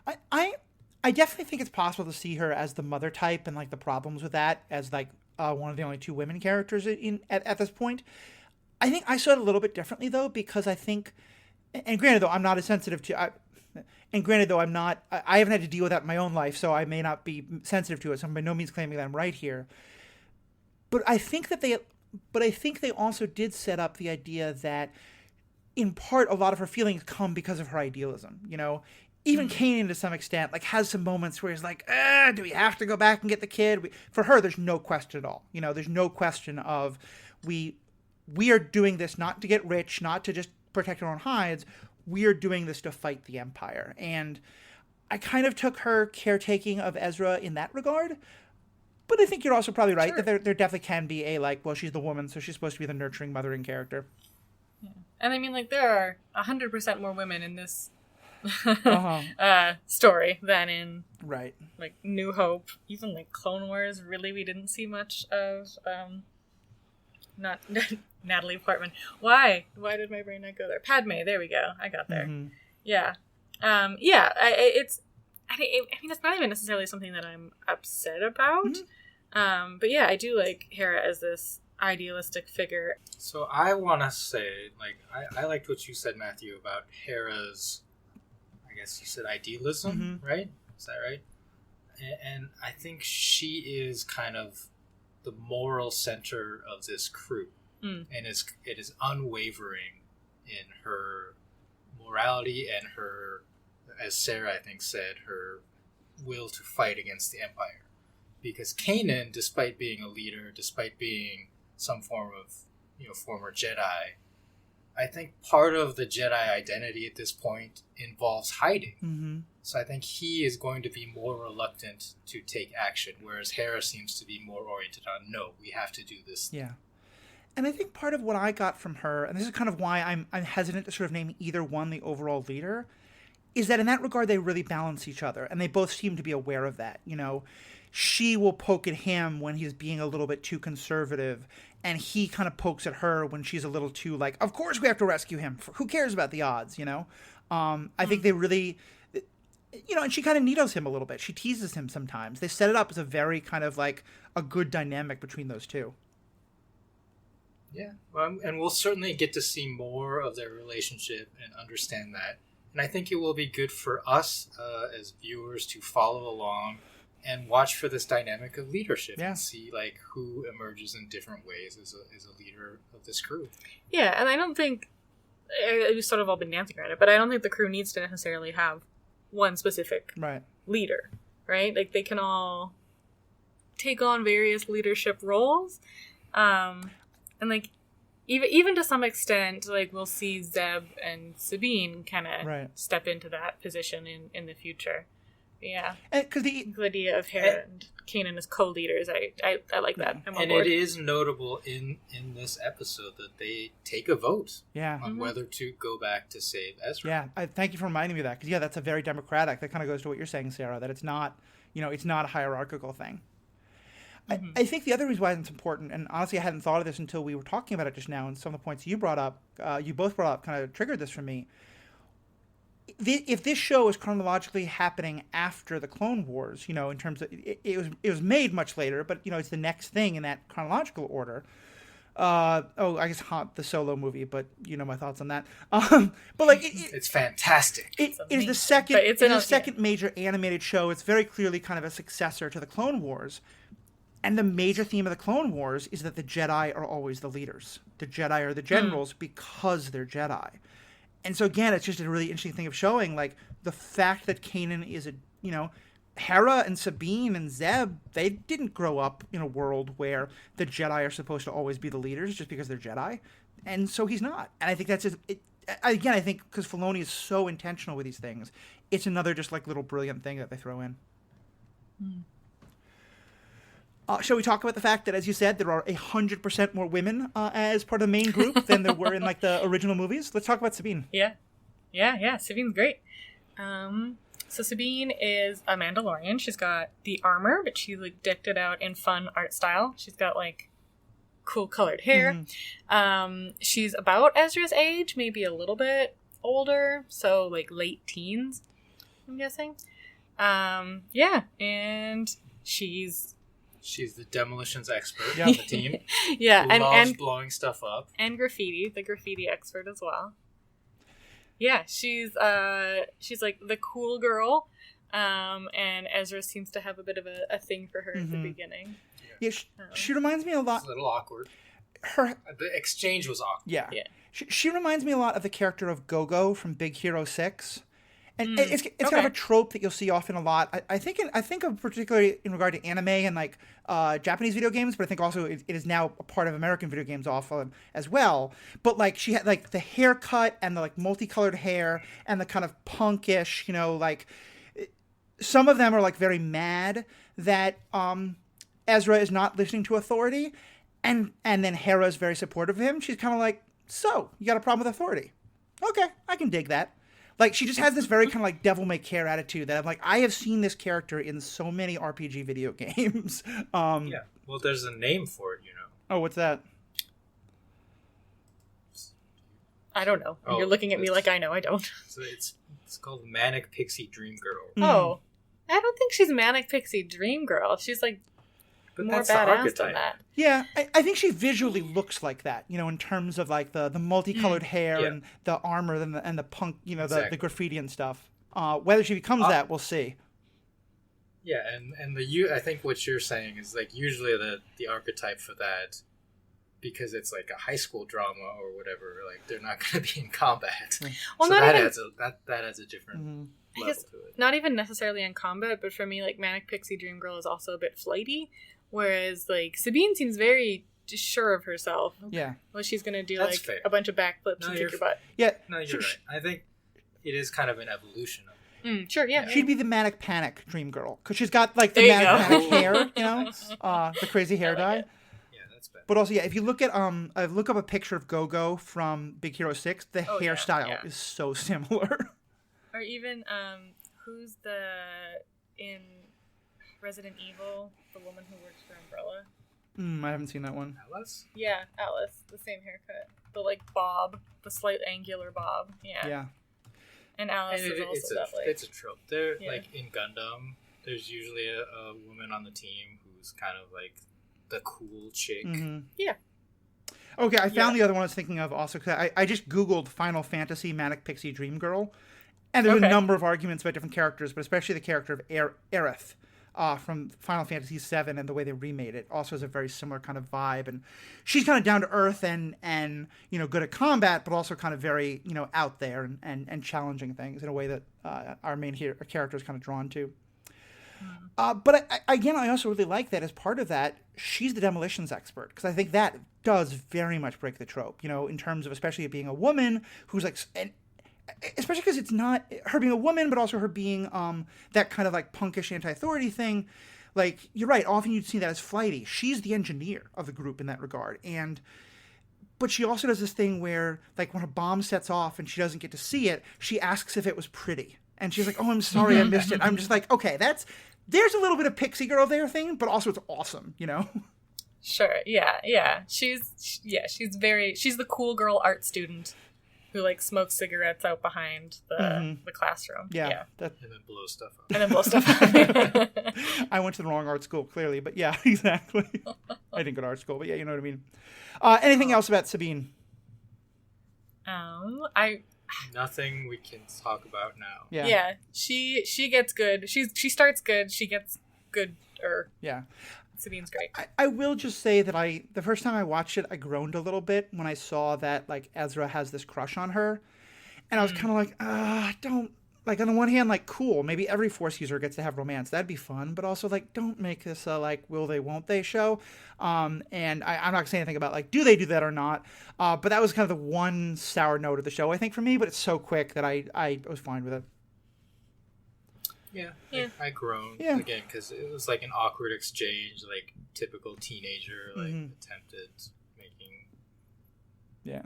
Yeah. I definitely think it's possible to see her as the mother type, and, like, the problems with that as, like, one of the only two women characters at this point. I think I saw it a little bit differently, though, because I think, and granted, though, I'm not as sensitive to, I haven't had to deal with that in my own life, so I may not be sensitive to it, so I'm by no means claiming that I'm right here. But I think they also did set up the idea that, in part, a lot of her feelings come because of her idealism, you know? Even Kanan, to some extent, like, has some moments where he's like, do we have to go back and get the kid? For her, there's no question at all. You know, there's no question of we are doing this not to get rich, not to just protect our own hides. We are doing this to fight the Empire. And I kind of took her caretaking of Ezra in that regard. But I think you're also probably right that there definitely can be a, like, well, she's the woman, so she's supposed to be the nurturing, mothering character. Yeah. And I mean, like, there are 100% more women in this story than in like New Hope. Even like Clone Wars, really, we didn't see much of not Natalie Portman. Why did my brain not go there? Padme, there we go, I got there. I mean, it's not even necessarily something that I'm upset about, but yeah, I do like Hera as this idealistic figure. So I want to say, like, I liked what you said, Matthew, about Hera's, I guess you said idealism, right? Is that right? And I think she is kind of the moral center of this crew, and it is unwavering in her morality and her, as Sarah I think said, her will to fight against the Empire. Because Kanan, despite being a leader, despite being some form of, former Jedi, I think part of the Jedi identity at this point involves hiding. So I think he is going to be more reluctant to take action, whereas Hera seems to be more oriented on, no, we have to do this. Yeah. And I think part of what I got from her, and this is kind of why I'm hesitant to sort of name either one the overall leader, is that in that regard they really balance each other, and they both seem to be aware of that. You know, she will poke at him when he's being a little bit too conservative, and he kind of pokes at her when she's a little too, like, of course we have to rescue him. Who cares about the odds, you know? I think they really, and she kind of needles him a little bit. She teases him sometimes. They set it up as a very kind of, like, a good dynamic between those two. Yeah, well, and we'll certainly get to see more of their relationship and understand that. And I think it will be good for us as viewers to follow along and watch for this dynamic of leadership and see, like, who emerges in different ways as a leader of this crew. Yeah, and I don't think, we've sort of all been dancing around it, but I don't think the crew needs to necessarily have one specific leader. right? Like, they can all take on various leadership roles. And, like, even to some extent, like, we'll see Zeb and Sabine kind of step into that position in the future. Yeah. Because the idea of Hera and Kanan as co-leaders, I like that. I'm on board. It is notable in this episode that they take a vote on whether to go back to save Ezra. Yeah, thank you for reminding me of that. Because, that's a very democratic. That kind of goes to what you're saying, Sarah, that it's not, it's not a hierarchical thing. Mm-hmm. I think the other reason why it's important, and honestly I hadn't thought of this until we were talking about it just now, and some of the points you brought up, you both brought up, kind of triggered this for me. If this show is chronologically happening after the Clone Wars, in terms of it was made much later, but it's the next thing in that chronological order. I guess the Solo movie, but my thoughts on that. But like it's fantastic. It is the second. It's the second major animated show. It's very clearly kind of a successor to the Clone Wars, and the major theme of the Clone Wars is that the Jedi are always the leaders. The Jedi are the generals because they're Jedi. And so again, it's just a really interesting thing of showing, like, the fact that Kanan is Hera and Sabine and Zeb, they didn't grow up in a world where the Jedi are supposed to always be the leaders just because they're Jedi. And so he's not. And I think that's just, I think because Filoni is so intentional with these things, it's another just like little brilliant thing that they throw in. Shall we talk about the fact that, as you said, there are 100% more women as part of the main group than there were in like the original movies? Let's talk about Sabine. Yeah. Sabine's great. So Sabine is a Mandalorian. She's got the armor, but she like decked it out in fun art style. She's got like cool colored hair. She's about Ezra's age, maybe a little bit older, so like late teens, I'm guessing. And She's the demolitions expert on the team. Who loves blowing stuff up. And the graffiti expert as well. Yeah, she's like the cool girl, and Ezra seems to have a bit of a thing for her at the beginning. Yeah, she reminds me a lot. It's a little awkward. The exchange was awkward. Yeah. She reminds me a lot of the character of Gogo from Big Hero 6. And it's kind of a trope that you'll see often a lot. I think of particularly in regard to anime and like Japanese video games, but I think also it is now a part of American video games often as well. But like she had like the haircut and the like multicolored hair and the kind of punkish, like some of them are like very mad that Ezra is not listening to authority, and then Hera is very supportive of him. She's kind of like, so you got a problem with authority? Okay, I can dig that. Like, she just has this very kind of, like, devil-may-care attitude that I'm like, I have seen this character in so many RPG video games. Well, there's a name for it, Oh, what's that? I don't know. You're looking at me like I know. I don't. So it's called Manic Pixie Dream Girl. Oh. I don't think she's Manic Pixie Dream Girl. She's, like, more badass than that. Yeah, I think she visually looks like that, in terms of like the multicolored hair and the armor and the punk, the graffiti and stuff. Whether she becomes that, we'll see. Yeah, and I think what you're saying is like usually the archetype for that, because it's like a high school drama or whatever, like they're not going to be in combat. Well, so that adds a different level to it. Not even necessarily in combat, but for me, like Manic Pixie Dream Girl is also a bit flighty. Whereas, like, Sabine seems very sure of herself. Yeah. Well, she's going to do, like, a bunch of backflips and kick your butt. Yeah. No, you're right. I think it is kind of an evolution of it. Sure, yeah. She'd be the Manic Panic Dream Girl. Because she's got, like, the Manic Panic hair, the crazy hair dye. Yeah, that's better. But also, if you look at, look up a picture of Gogo from Big Hero 6, the hairstyle is so similar. Or even, who's in Resident Evil, the woman who works for Umbrella? I haven't seen that one. Alice? Yeah, Alice. The same haircut. The, like, bob. The slight angular bob. Yeah. And Alice is also that, like... It's a trope. Like, in Gundam, there's usually a woman on the team who's kind of, like, the cool chick. Yeah. Okay, I found the other one I was thinking of also, because I just Googled Final Fantasy Manic Pixie Dream Girl, and there's a number of arguments about different characters, but especially the character of Aerith. From Final Fantasy VII and the way they remade it also has a very similar kind of vibe, and she's kind of down to earth and good at combat, but also kind of very out there and challenging things in a way that our main character is kind of drawn to. But I also really like that as part of that, she's the demolitions expert, because I think that does very much break the trope, in terms of especially it being a woman who's like, and especially because it's not her being a woman, but also her being that kind of like punkish anti-authority thing. Like, you're right, often you'd see that as flighty. She's the engineer of the group in that regard. But she also does this thing where, like, when a bomb sets off and she doesn't get to see it, she asks if it was pretty. And she's like, oh, I'm sorry, I missed it. I'm just like, okay, there's a little bit of pixie girl there thing, but also it's awesome, Sure, yeah. She's the cool girl art student who, like, smokes cigarettes out behind the classroom. Yeah. And then blow stuff up. I went to the wrong art school, clearly, but yeah, exactly. I didn't go to art school, but yeah, you know what I mean. Anything else about Sabine? Nothing we can talk about now. Yeah. She gets good. She starts good. She gets good. Yeah. Sabine's great. I will just say that the first time I watched it, I groaned a little bit when I saw that, like, Ezra has this crush on her. And I was kind of like, don't, like, on the one hand, like, cool, maybe every Force user gets to have romance. That'd be fun. But also, like, don't make this a, like, will they, won't they show. And I'm not going to say anything about, like, do they do that or not. But that was kind of the one sour note of the show, I think, for me. But it's so quick that I was fine with it. Yeah. I groaned again because it was like an awkward exchange, like typical teenager, like attempted making a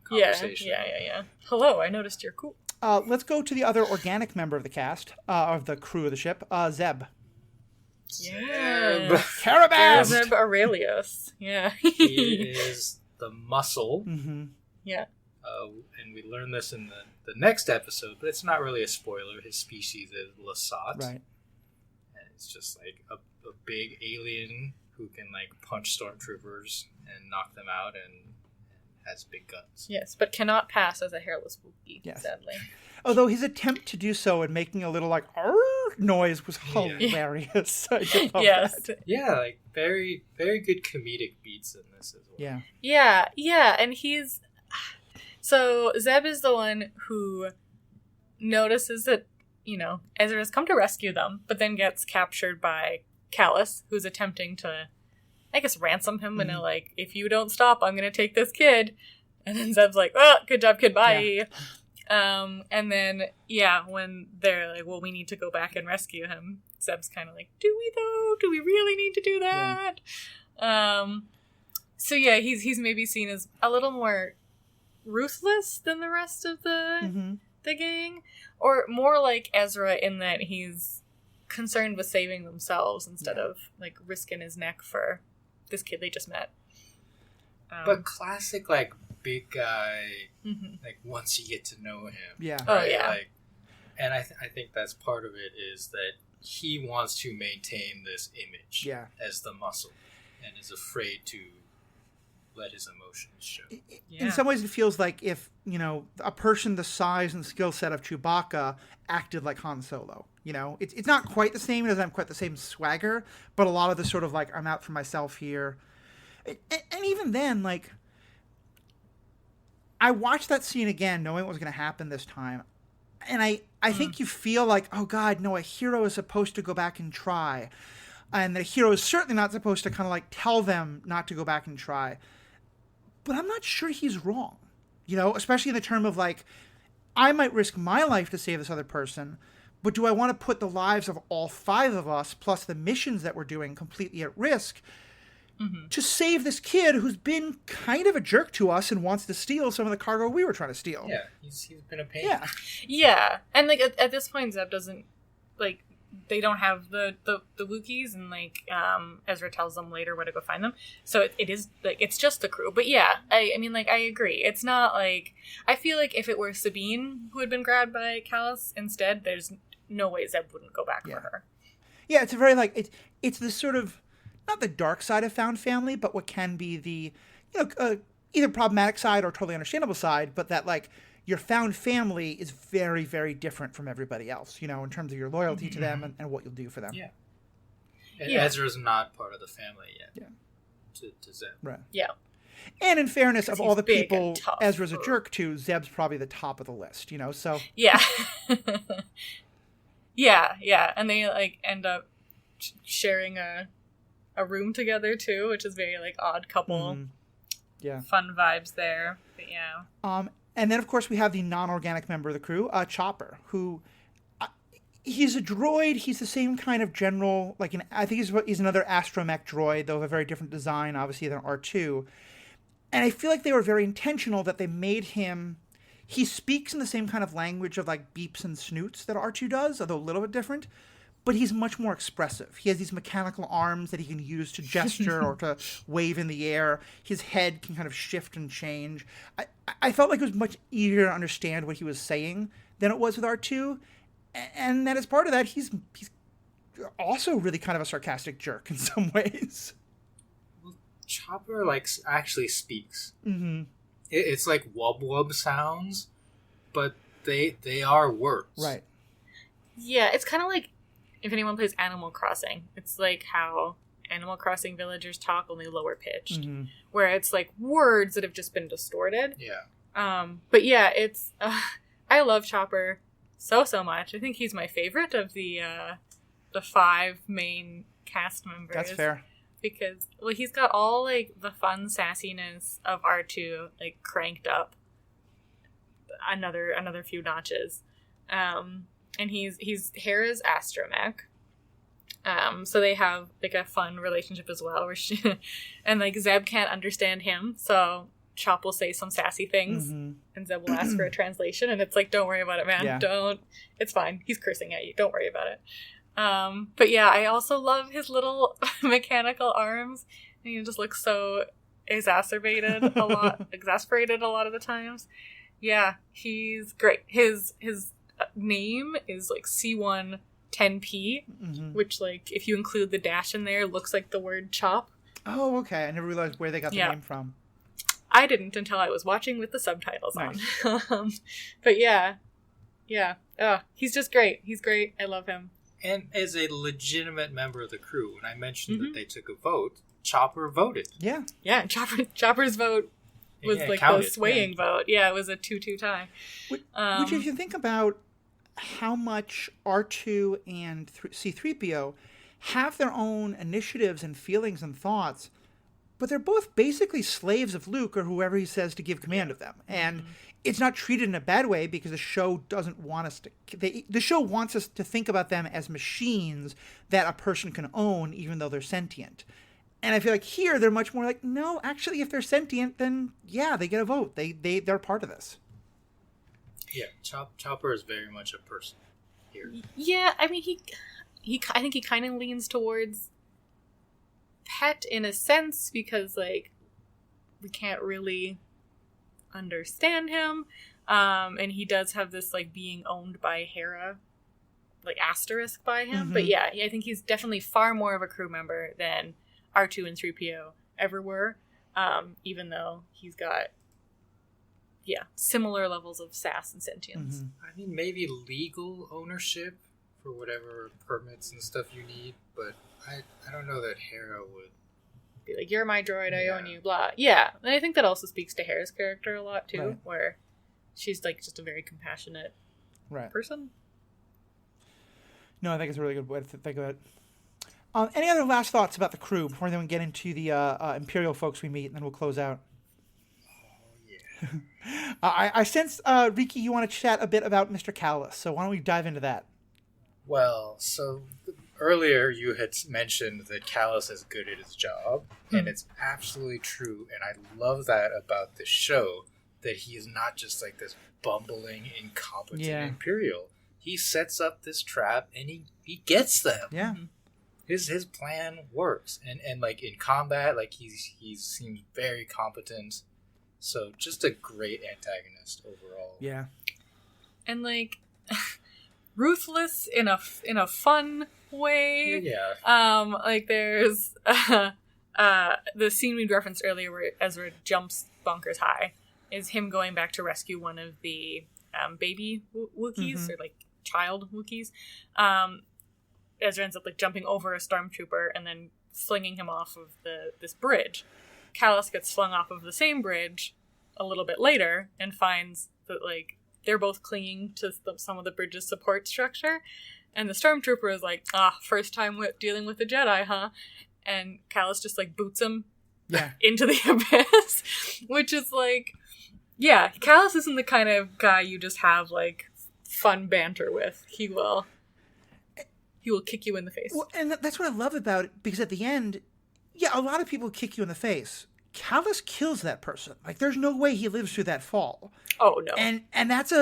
conversation. Yeah. Hello, I noticed you're cool. Let's go to the other organic member of the cast, of the crew of the ship, Zeb. Yeah. Carabas! Zeb Aurelius. Yeah. He is the muscle. Mm-hmm. Yeah. And we learn this in the next episode, but it's not really a spoiler. His species is Lasat. Right. And it's just like a big alien who can like punch stormtroopers and knock them out and has big guns. Yes, but cannot pass as a hairless Wookiee, sadly. Although his attempt to do so and making a little like "arr" noise was hilarious. I just love that. Yeah, like very, very good comedic beats in this as well. Yeah, and he's... So, Zeb is the one who notices that, Ezra has come to rescue them, but then gets captured by Callus, who's attempting to, I guess, ransom him and like, if you don't stop, I'm going to take this kid. And then Zeb's like, oh, good job, kid, bye. Yeah. And then, when they're like, well, we need to go back and rescue him, Zeb's kind of like, do we though? Do we really need to do that? Yeah. So he's maybe seen as a little more ruthless than the rest of the gang, or more like Ezra in that he's concerned with saving themselves instead of like risking his neck for this kid they just met. But classic like big guy, like once you get to know him, right? Like, and I think that's part of it is that he wants to maintain this image as the muscle and is afraid to let his emotions show. In some ways, it feels like if, a person the size and skill set of Chewbacca acted like Han Solo. It's not quite the same. It doesn't have quite the same swagger, but a lot of the sort of like, I'm out for myself here. And even then, like, I watched that scene again knowing what was going to happen this time. And I think you feel like, oh God, no, a hero is supposed to go back and try. And the hero is certainly not supposed to kind of like tell them not to go back and try. But I'm not sure he's wrong, especially in the term of like, I might risk my life to save this other person, but do I want to put the lives of all 5 of us, plus the missions that we're doing, completely at risk to save this kid who's been kind of a jerk to us and wants to steal some of the cargo we were trying to steal? Yeah, he's been a pain. Yeah. And like at this point, Zeb doesn't, like, they don't have the Wookiees, and like Ezra tells them later where to go find them. So it is like it's just the crew. But I mean, like, I agree. It's not like, I feel like if it were Sabine who had been grabbed by Callus instead, there's no way Zeb wouldn't go back for her. Yeah, it's a very like it's this sort of not the dark side of found family, but what can be the either problematic side or totally understandable side, but that like your found family is very, very different from everybody else, in terms of your loyalty to them and what you'll do for them. Yeah. And Ezra's not part of the family yet. Yeah. To Zeb. Right. Yeah. And in fairness, of all the people Ezra's a Ooh. jerk to, Zeb's probably the top of the list, so. Yeah. Yeah, and they like end up sharing a room together too, which is very like odd couple. Mm-hmm. Yeah, fun vibes there. But yeah. And then of course we have the non-organic member of the crew, Chopper, who he's a droid. He's the same kind of general, like I think he's another astromech droid, though of a very different design, obviously, than R2. And I feel like they were very intentional that they made him. He speaks in the same kind of language of like beeps and snoots that R2 does, although a little bit different. But he's much more expressive. He has these mechanical arms that he can use to gesture or to wave in the air. His head can kind of shift and change. I felt like it was much easier to understand what he was saying than it was with R2. And that as part of that, he's also really kind of a sarcastic jerk in some ways. Well, Chopper like actually speaks. Mm-hmm. It's like wub wub sounds, but they are words. Right. Yeah, it's kind of like if anyone plays Animal Crossing, it's like how Animal Crossing villagers talk, only lower pitched, Mm-hmm. where it's like words that have just been distorted. Yeah. But yeah, it's I love Chopper so much. I think he's my favorite of the 5 main cast members. That's fair. Because he's got all like the fun sassiness of R2 like cranked up another few notches. And he's Hera's astromech. So they have like a fun relationship as well, where and like Zeb can't understand him, so Chop will say some sassy things, Mm-hmm. and Zeb will ask for a translation, and it's like, don't worry about it, man. Yeah. It's fine. He's cursing at you. Don't worry about it. But yeah, I also love his little mechanical arms, and he just looks so exasperated a lot of the times. Yeah, he's great. His name is like C1-10P, Mm-hmm. which like if you include the dash in there looks like the word chop. Oh, okay. I never realized where they got the name from. I didn't until I was watching with the subtitles Nice. on. But yeah. He's just great. He's great. I love him. And as a legitimate member of the crew, when I mentioned that they took a vote, Chopper voted. Yeah. Yeah, Chopper's vote was like counted, the swaying vote. Yeah, it was a 2-2 tie. Which if you think about how much R2 and C-3PO have their own initiatives and feelings and thoughts, but they're both basically slaves of Luke or whoever he says to give command of them. And it's not treated in a bad way because the show doesn't want us to... the show wants us to think about them as machines that a person can own even though they're sentient. And I feel like here they're much more like, no, actually, if they're sentient, then yeah, they get a vote. They're part of this. Yeah, Chopper is very much a person here. Yeah, I mean, I think he kind of leans towards pet in a sense because, like, we can't really understand him. And he does have this, like, being owned by Hera, like, asterisk by him. Mm-hmm. But yeah, I think he's definitely far more of a crew member than R2 and 3PO ever were, even though he's got similar levels of sass and sentience. Mm-hmm. I mean, maybe legal ownership for whatever permits and stuff you need, but I don't know that Hera would Be like, you're my droid, I own you, blah. Yeah, and I think that also speaks to Hera's character a lot, too, Right. where she's, like, just a very compassionate person. No, I think it's a really good way to think of it. Any other last thoughts about the crew before then we get into the Imperial folks we meet, and then we'll close out? I sense, Riki, you want to chat a bit about Mr. Callus, so why don't we dive into that? Well, so earlier you had mentioned that Callus is good at his job, and it's absolutely true, and I love that about this show, that he is not just like this bumbling, incompetent Imperial. He sets up this trap, and he gets them. Yeah. His plan works, and like in combat, like he seems very competent. So just a great antagonist overall. Yeah. And, like, ruthless in a fun way. Yeah. Like, there's the scene we referenced earlier where Ezra jumps bonkers high is him going back to rescue one of the baby Wookiees, or, like, child Wookiees. Ezra ends up, like, jumping over a stormtrooper and then flinging him off of this bridge. Callus gets flung off of the same bridge a little bit later and finds that, like, they're both clinging to some of the bridge's support structure. And the stormtrooper is like, first time dealing with the Jedi, huh? And Callus just, like, boots him into the abyss, which is like, yeah, Callus isn't the kind of guy you just have, like, fun banter with. He will kick you in the face. Well, and that's what I love about it, because at the end, yeah, a lot of people kick you in the face. Callus kills that person. Like, there's no way he lives through that fall. Oh, no. And that's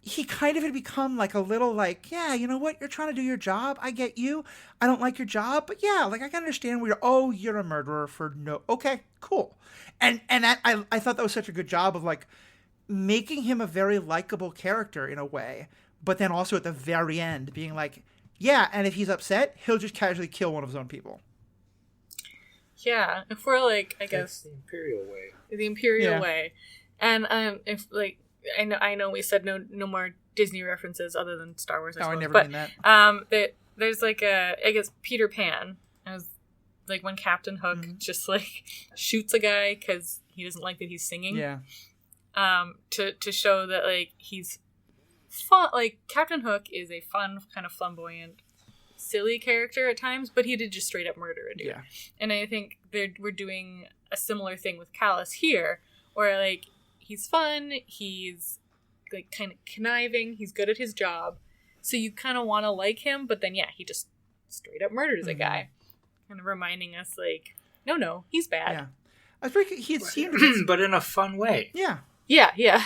he kind of had become like a little like, yeah, you know what? You're trying to do your job. I get you. I don't like your job, but yeah, like I can understand where you're a murderer for no. Okay, cool. And that I thought that was such a good job of like making him a very likable character in a way, but then also at the very end being like, yeah, and if he's upset, he'll just casually kill one of his own people. Yeah, if we're like, I guess the Imperial way. The Imperial way, and if like. I know we said no more Disney references other than Star Wars. I never but, mean that. There's like I guess Peter Pan. As like when Captain Hook just like shoots a guy because he doesn't like that he's singing. Yeah. To show that like he's fun. Like Captain Hook is a fun, kind of flamboyant, silly character at times, but he did just straight up murder a dude. Yeah. And I think we're doing a similar thing with Callus here, where like. He's fun, he's like kind of conniving, he's good at his job. So you kind of want to like him, but then he just straight up murders a guy. Kind of reminding us like, no, he's bad. Yeah. I was pretty, he had seemed but in a fun way. Yeah. Yeah.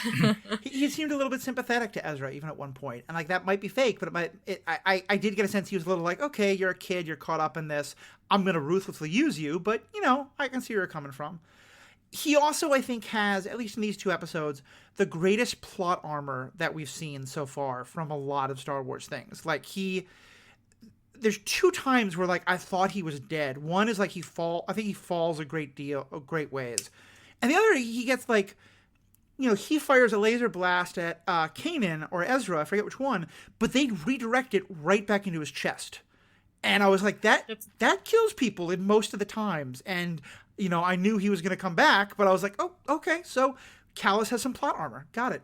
he seemed a little bit sympathetic to Ezra even at one point. And like that might be fake, but I did get a sense he was a little like, okay, you're a kid, you're caught up in this. I'm going to ruthlessly use you, but I can see where you're coming from. He also, I think, has, at least in these 2 episodes, the greatest plot armor that we've seen so far from a lot of Star Wars things. Like, there's 2 times where, like, I thought he was dead. One is, like, I think he falls a great ways. And the other, he gets, like, he fires a laser blast at Kanan or Ezra, I forget which one, but they redirect it right back into his chest. And I was like, that kills people in most of the times. And I knew he was going to come back, but I was like, oh, okay, so Callus has some plot armor. Got it.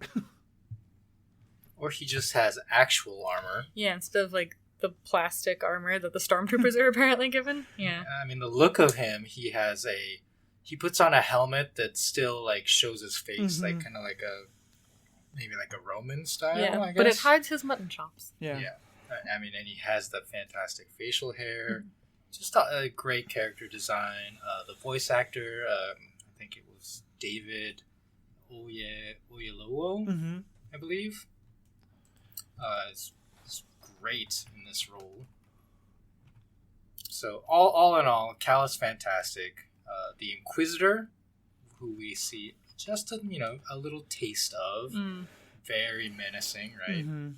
Or he just has actual armor. Yeah, instead of, like, the plastic armor that the stormtroopers are apparently given. Yeah. I mean, the look of him, he puts on a helmet that still, like, shows his face, like, kind of like maybe like a Roman style, I guess. But it hides his mutton chops. Yeah. I mean, and he has the fantastic facial hair. Just a great character design. The voice actor, I think it was David Oyelowo, I believe. Is great in this role. So all in all, Callus fantastic. The Inquisitor, who we see just a little taste of, very menacing, right?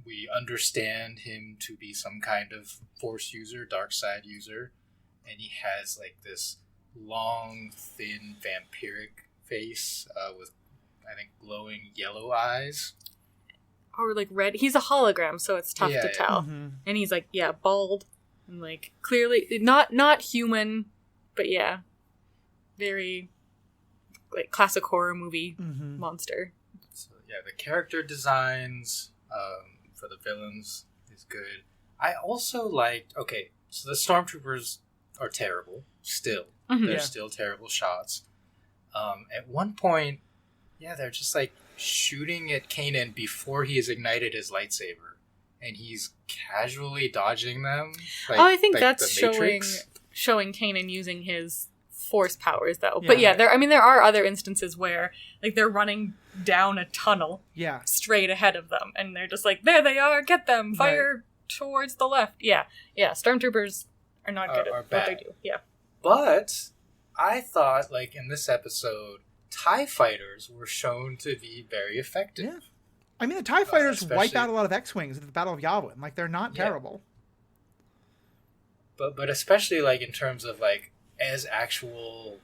We understand him to be some kind of Force user, dark side user, and he has like this long, thin, vampiric face with, I think, glowing yellow eyes. Or like red. He's a hologram, so it's tough to tell. And he's like, bald and like clearly not human, but very like classic horror movie monster. So the character designs. For the villains is good. I also liked... Okay, so the stormtroopers are terrible. Still. They're still terrible shots. At one point, they're just like shooting at Kanan before he has ignited his lightsaber. And he's casually dodging them. Like, I think like that's showing Kanan using his Force powers, though. But there are other instances where like they're running down a tunnel straight ahead of them, and they're just like, there they are, get them, fire towards the left. Stormtroopers are not good at what they do. But I thought, like, in this episode, TIE fighters were shown to be very effective. I mean, the TIE fighters wipe out a lot of X-Wings at the Battle of Yavin. Like, they're not terrible. But especially, like, in terms of, like, as actual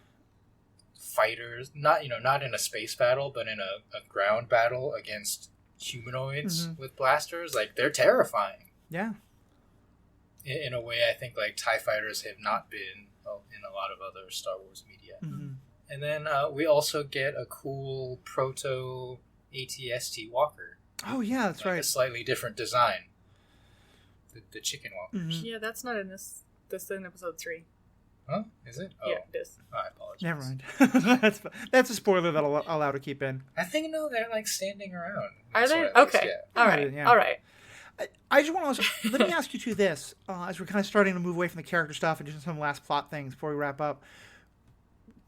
fighters, not in a space battle, but in a ground battle against humanoids with blasters, like, they're terrifying. Yeah. In a way, I think, like, TIE fighters have not been in a lot of other Star Wars media. And then we also get a cool proto AT-ST walker. Oh, yeah, that's right. A slightly different design. the chicken walkers. Yeah, that's not in this. This is in episode 3. Huh? Is it? Oh. Yeah, it is. Oh, I apologize. Never mind. that's a spoiler that I'll allow to keep in. I think no, they're like standing around. Are That's they? what I Okay. yeah. All right. Yeah. All right. I just want to also, let me ask you two this, as we're kind of starting to move away from the character stuff and just some last plot things before we wrap up.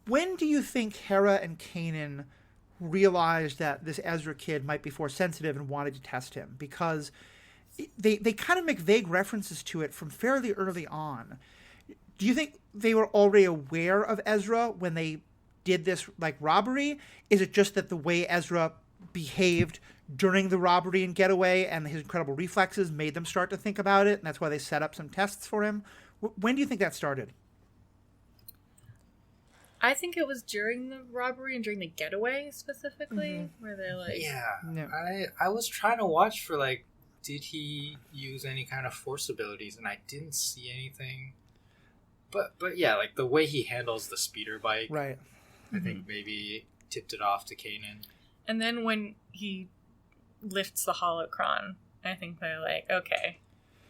When do you think Hera and Kanan realized that this Ezra kid might be Force sensitive and wanted to test him? Because they kind of make vague references to it from fairly early on. Do you think they were already aware of Ezra when they did this like robbery? Is it just that the way Ezra behaved during the robbery and getaway and his incredible reflexes made them start to think about it, and that's why they set up some tests for him? When do you think that started? I think it was during the robbery and during the getaway specifically, where they're like, Yeah. I was trying to watch for like, did he use any kind of Force abilities, and I didn't see anything. But yeah, like the way he handles the speeder bike, Right. I think maybe tipped it off to Kanan. and then when he lifts the holocron, I think they're like, okay,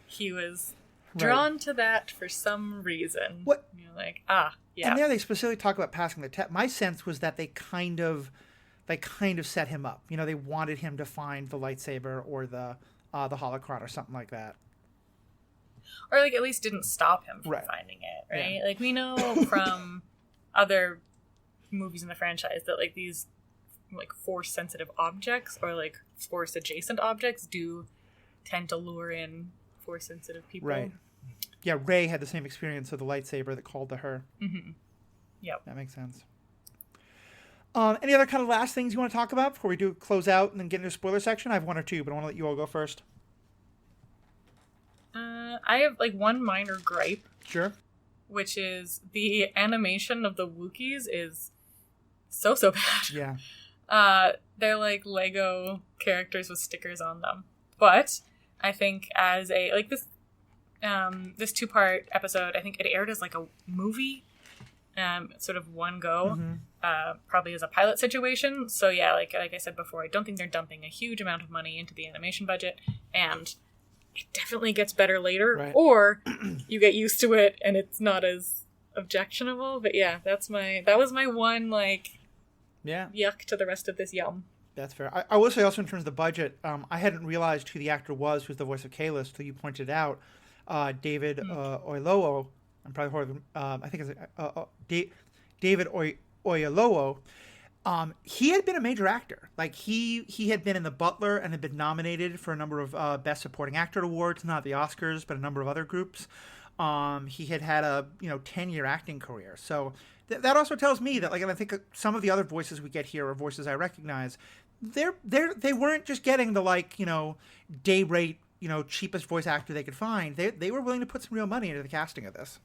he was drawn to that for some reason. What? And you're like, yeah. And there they specifically talk about passing the test. My sense was that they kind of set him up. You know, they wanted him to find the lightsaber or the holocron or something like that. Or like at least didn't stop him from Right. finding it, right? Yeah. Like we know from other movies in the franchise that like these like Force sensitive objects or like Force adjacent objects do tend to lure in Force sensitive people. Right. Yeah, Rey had the same experience with the lightsaber that called to her. Mm-hmm. Yep. That makes sense. Any other kind of last things you want to talk about before we do close out and then get into the spoiler section? I have one or two, but I want to let you all go first. I have like one minor gripe, Sure. which is the animation of the Wookiees is so bad. Yeah. They're like Lego characters with stickers on them. But I think as a like this 2-part episode, I think it aired as like a movie, sort of one go, probably as a pilot situation. So yeah, like I said before, I don't think they're dumping a huge amount of money into the animation budget, and it definitely gets better later, Right. or you get used to it and it's not as objectionable. But yeah, that was my one like Yeah. yuck to the rest of this yum. That's fair. I will say also in terms of the budget, I hadn't realized who the actor was who's the voice of Kalis till you pointed out. David Oyelowo. I'm probably horrible. I think it's David Oyelowo. He had been a major actor. Like he had been in The Butler and had been nominated for a number of Best Supporting Actor awards, not the Oscars, but a number of other groups. He had a 10-year acting career. So that also tells me that, like, and I think some of the other voices we get here are voices I recognize. They weren't just getting the day rate, cheapest voice actor they could find. They were willing to put some real money into the casting of this.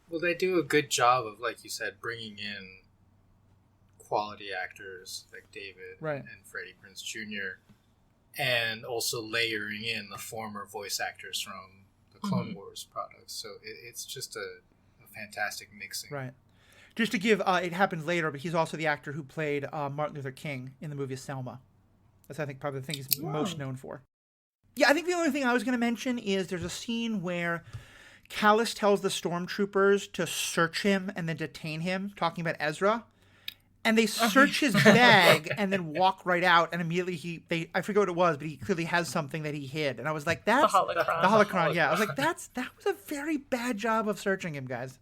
Well, they do a good job of, like you said, bringing in quality actors like David and Freddie Prinze Jr. and also layering in the former voice actors from the Clone Wars products. So it's just a fantastic mixing. Right. Just to give, it happened later, but he's also the actor who played Martin Luther King in the movie Selma. That's, I think, probably the thing he's most known for. Yeah, I think the only thing I was going to mention is there's a scene where Kallus tells the stormtroopers to search him and then detain him, talking about Ezra. And they search his bag and then walk right out, and immediately I forget what it was, but he clearly has something that he hid. And I was like, that's... The holocron. The holocron, yeah. I was like, that was a very bad job of searching him, guys.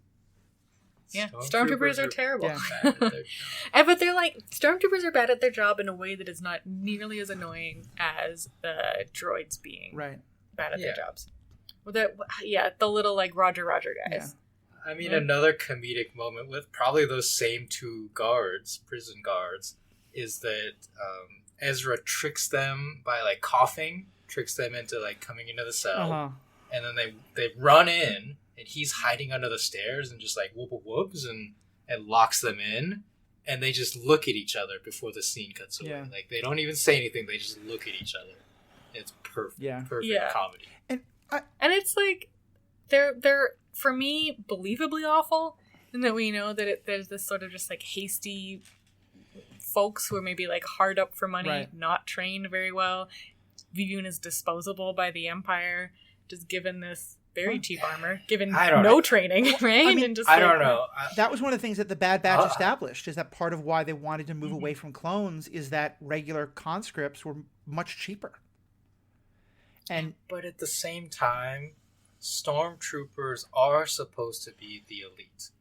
Yeah, stormtroopers are terrible. Yeah. Bad at their job. But they're like, stormtroopers are bad at their job in a way that is not nearly as annoying as the droids being bad at their jobs. Well, the little like Roger guys. Yeah. I mean, another comedic moment with probably those same two prison guards, is that Ezra tricks them by like coughing, tricks them into like coming into the cell, and then they run in, and he's hiding under the stairs and just like whoops and locks them in, and they just look at each other before the scene cuts away. Yeah. Like they don't even say anything; they just look at each other. It's perfect, perfect comedy. And it's like they're for me believably awful, in that we know that there's this sort of just like hasty folks who are maybe like hard up for money, not trained very well. viewed as disposable by the Empire, just given this very cheap armor, given training, right? I mean, and just I don't know. That was one of the things that the Bad Batch established, is that part of why they wanted to move away from clones is that regular conscripts were much cheaper. But at the same time, stormtroopers are supposed to be the elite.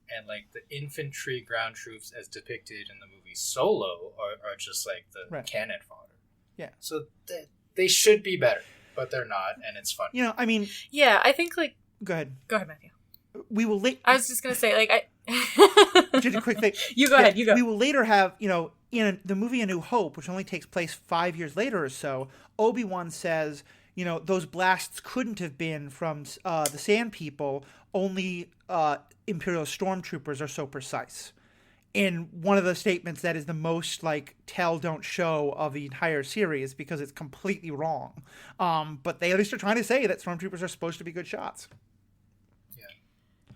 And like the infantry ground troops as depicted in the movie Solo are just like the cannon fodder. Yeah. So they should be better, but they're not, and it's fun. I mean... Yeah, I think, like... Go ahead, Matthew. We will... I was just going to say, like, Just a quick thing. You go ahead, you go. We will later have, in the movie A New Hope, which only takes place 5 years later or so, Obi-Wan says, those blasts couldn't have been from the Sand People, only Imperial stormtroopers are so precise. In one of the statements that is the most like tell don't show of the entire series, because it's completely wrong. But they at least are trying to say that stormtroopers are supposed to be good shots.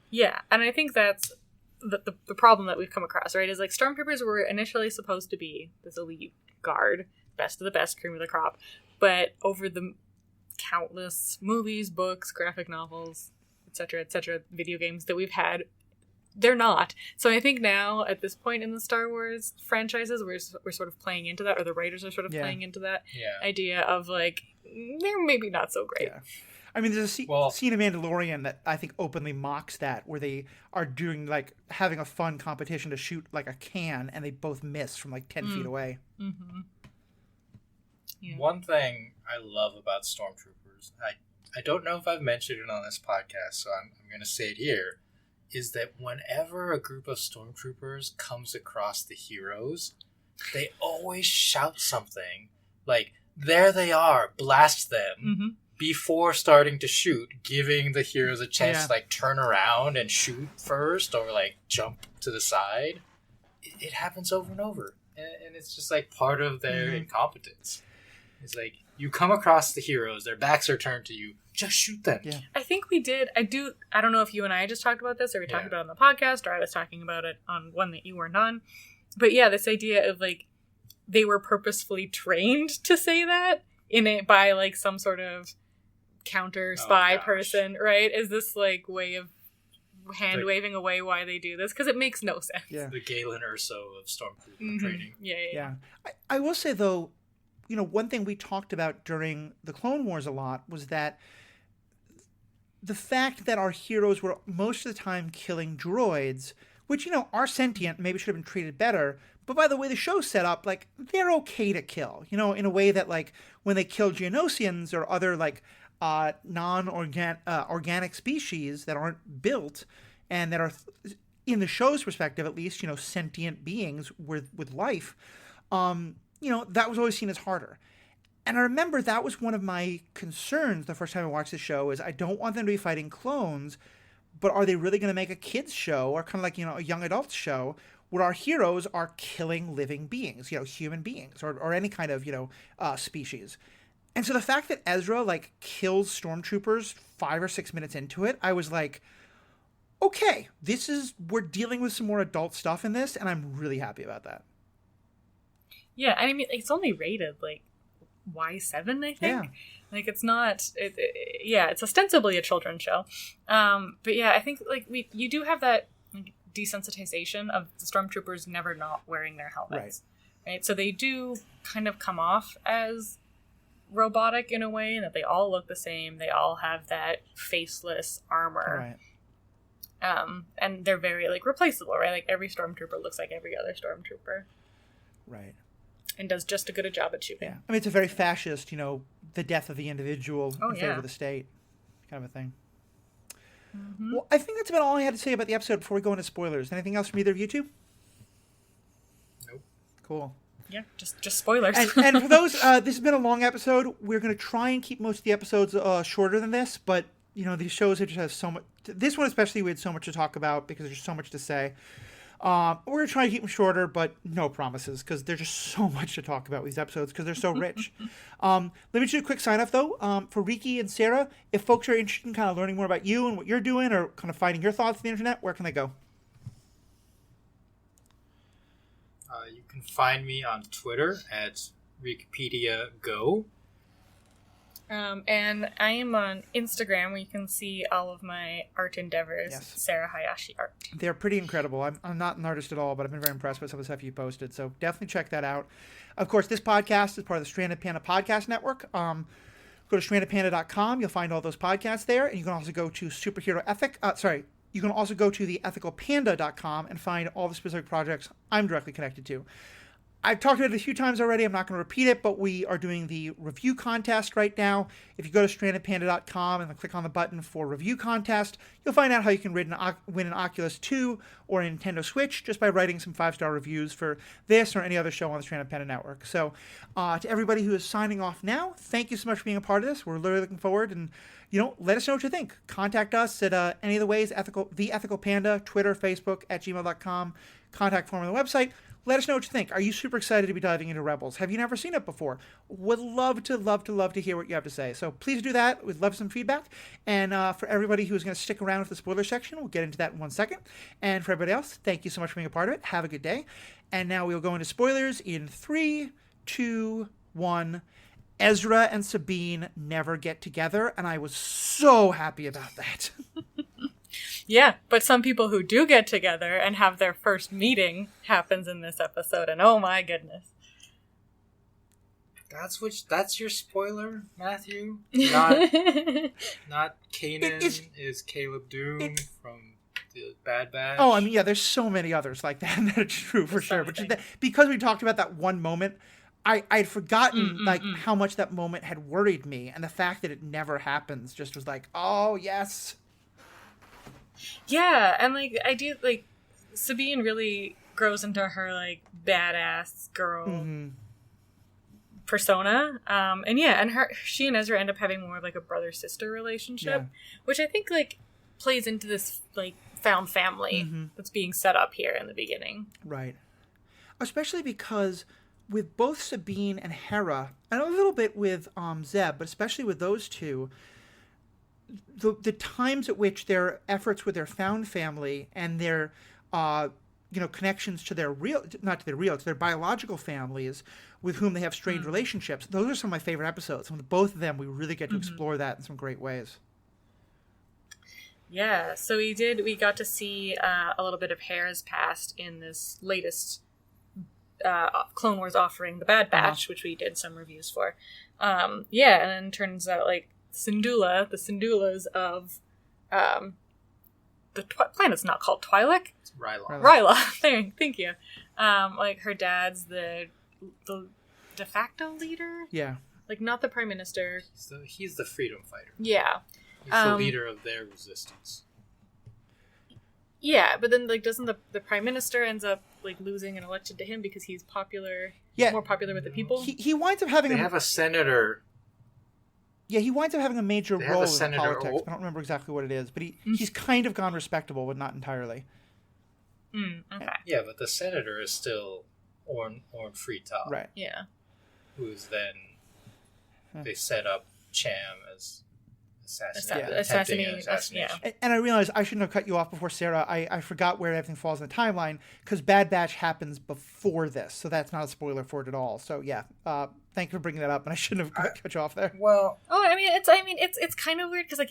Yeah, and I think that's the problem that we've come across, right? Is like stormtroopers were initially supposed to be this elite guard, best of the best, cream of the crop, but over the countless movies, books, graphic novels, etc., video games that we've had, they're not. So I think now, at this point in the Star Wars franchises, we're sort of playing into that, or the writers are sort of playing into that idea of, like, they're maybe not so great. Yeah. I mean, there's a scene in Mandalorian that I think openly mocks that, where they are doing, like, having a fun competition to shoot, like, a can, and they both miss from, like, 10 feet away. Mm-hmm. Yeah. One thing I love about stormtroopers, I don't know if I've mentioned it on this podcast, so I'm going to say it here, is that whenever a group of stormtroopers comes across the heroes, they always shout something like, there they are, blast them, before starting to shoot, giving the heroes a chance to like turn around and shoot first, or like jump to the side. It happens over and over, and it's just like part of their incompetence. It's like, you come across the heroes, their backs are turned to you, just shoot them. Yeah. I think we did. I don't know if you and I just talked about this, or we talked about it on the podcast, or I was talking about it on one that you weren't on. But yeah, this idea of like, they were purposefully trained to say that in it by like some sort of counter spy person, right? Is this like way of hand waving away why they do this? Because it makes no sense. Yeah. The Galen Erso of stormtrooper training. Yeah. I will say, though, one thing we talked about during the Clone Wars a lot was that the fact that our heroes were most of the time killing droids, which, are sentient, maybe should have been treated better, but by the way the show's set up, like, they're okay to kill, in a way that, like, when they kill Geonosians or other, like, organic species that aren't built and that are, in the show's perspective at least, sentient beings with life, that was always seen as harder. And I remember that was one of my concerns the first time I watched the show, is I don't want them to be fighting clones, but are they really going to make a kids show, or kind of like, a young adult show, where our heroes are killing living beings, human beings, or any kind of, species. And so the fact that Ezra, like, kills stormtroopers 5 or 6 minutes into it, I was like, okay, we're dealing with some more adult stuff in this, and I'm really happy about that. Yeah, I mean, it's only rated, like, Y7, I think. Yeah. Like, it's not... it's ostensibly a children's show. But yeah, I think, like, you do have that like, desensitization of the stormtroopers never not wearing their helmets. Right? So they do kind of come off as robotic in a way, in that they all look the same. They all have that faceless armor. Right. And they're very, like, replaceable, right? Like, every stormtrooper looks like every other stormtrooper. Right. And does just a good a job at shooting. Yeah. I mean, it's a very fascist, the death of the individual in favor of the state kind of a thing. Mm-hmm. Well, I think that's about all I had to say about the episode before we go into spoilers. Anything else from either of you two? Nope. Cool. Yeah, just spoilers. And for those, this has been a long episode. We're going to try and keep most of the episodes shorter than this, but, these shows just have so much... This one especially, we had so much to talk about because there's so much to say. We're going to try to keep them shorter, but no promises, because there's just so much to talk about with these episodes because they're so rich. Let me do a quick sign-off, though. For Riki and Sarah, if folks are interested in kind of learning more about you and what you're doing, or kind of finding your thoughts on the internet, where can they go? You can find me on Twitter at WikipediaGo. And I am on Instagram where you can see all of my art endeavors. Yes. Sarah Hayashi art. They're pretty incredible. I'm not an artist at all, but I've been very impressed with some of the stuff you posted. So definitely check that out. Of course, this podcast is part of the Stranded Panda Podcast Network. Go to strandedpanda.com. You'll find all those podcasts there. And you can also go to you can also go to theethicalpanda.com and find all the specific projects I'm directly connected to. I've talked about it a few times already. I'm not going to repeat it, but we are doing the review contest right now. If you go to strandedpanda.com and then click on the button for review contest, you'll find out how you can win an Oculus 2 or a Nintendo Switch just by writing some 5-star reviews for this or any other show on the Stranded Panda Network. So to everybody who is signing off now, thank you so much for being a part of this. We're literally looking forward, and let us know what you think. Contact us at any of the ways, The Ethical Panda, Twitter, Facebook, @gmail.com, contact form on the website. Let us know what you think. Are you super excited to be diving into Rebels? Have you never seen it before? Would love to hear what you have to say. So please do that. We'd love some feedback. And for everybody who's going to stick around with the spoiler section, we'll get into that in 1 second. And for everybody else, thank you so much for being a part of it. Have a good day. And now we'll go into spoilers in 3, 2, 1. Ezra and Sabine never get together, and I was so happy about that. Yeah, but some people who do get together and have their first meeting happens in this episode, and oh my goodness. That's your spoiler, Matthew? Not Kanan is Caleb Doom from the Bad Batch? Oh, I mean, yeah, there's so many others like that, and that's true for sure. But because we talked about that one moment, I'd forgotten how much that moment had worried me, and the fact that it never happens just was like, oh, yes. Yeah, and I do Sabine really grows into her badass girl persona. And she and Ezra end up having more of a brother-sister relationship, which I think plays into this found family that's being set up here in the beginning. Right. Especially because with both Sabine and Hera, and a little bit with Zeb, but especially with those two, the times at which their efforts with their found family and their connections to their to their biological families with whom they have strained relationships, those are some of my favorite episodes. And with both of them, we really get to explore that in some great ways. Yeah, so we got to see a little bit of Hera's past in this latest Clone Wars offering, The Bad Batch, which we did some reviews for. And then it turns out the Syndulas of the planet's not called Twi'lek. It's Ryla. Ryla. Thank you. Her dad's the de facto leader. Yeah. Not the prime minister. He's the freedom fighter. Yeah. He's the leader of their resistance. Yeah, but then doesn't the prime minister ends up losing and elected to him because he's popular? Yeah. More popular with the people. He winds up having. They have a senator. Yeah, he winds up having a major role in politics. I don't remember exactly what it is, but he's kind of gone respectable, but not entirely. Okay. Yeah, but the senator is still Orn Freetop. Right. Yeah. Who's then they set up Cham as assassinating. Yeah. And I realized I shouldn't have cut you off before, Sarah. I forgot where everything falls in the timeline because Bad Batch happens before this, so that's not a spoiler for it at all. So yeah, thank you for bringing that up, and I shouldn't have cut you off there. Well, it's kind of weird because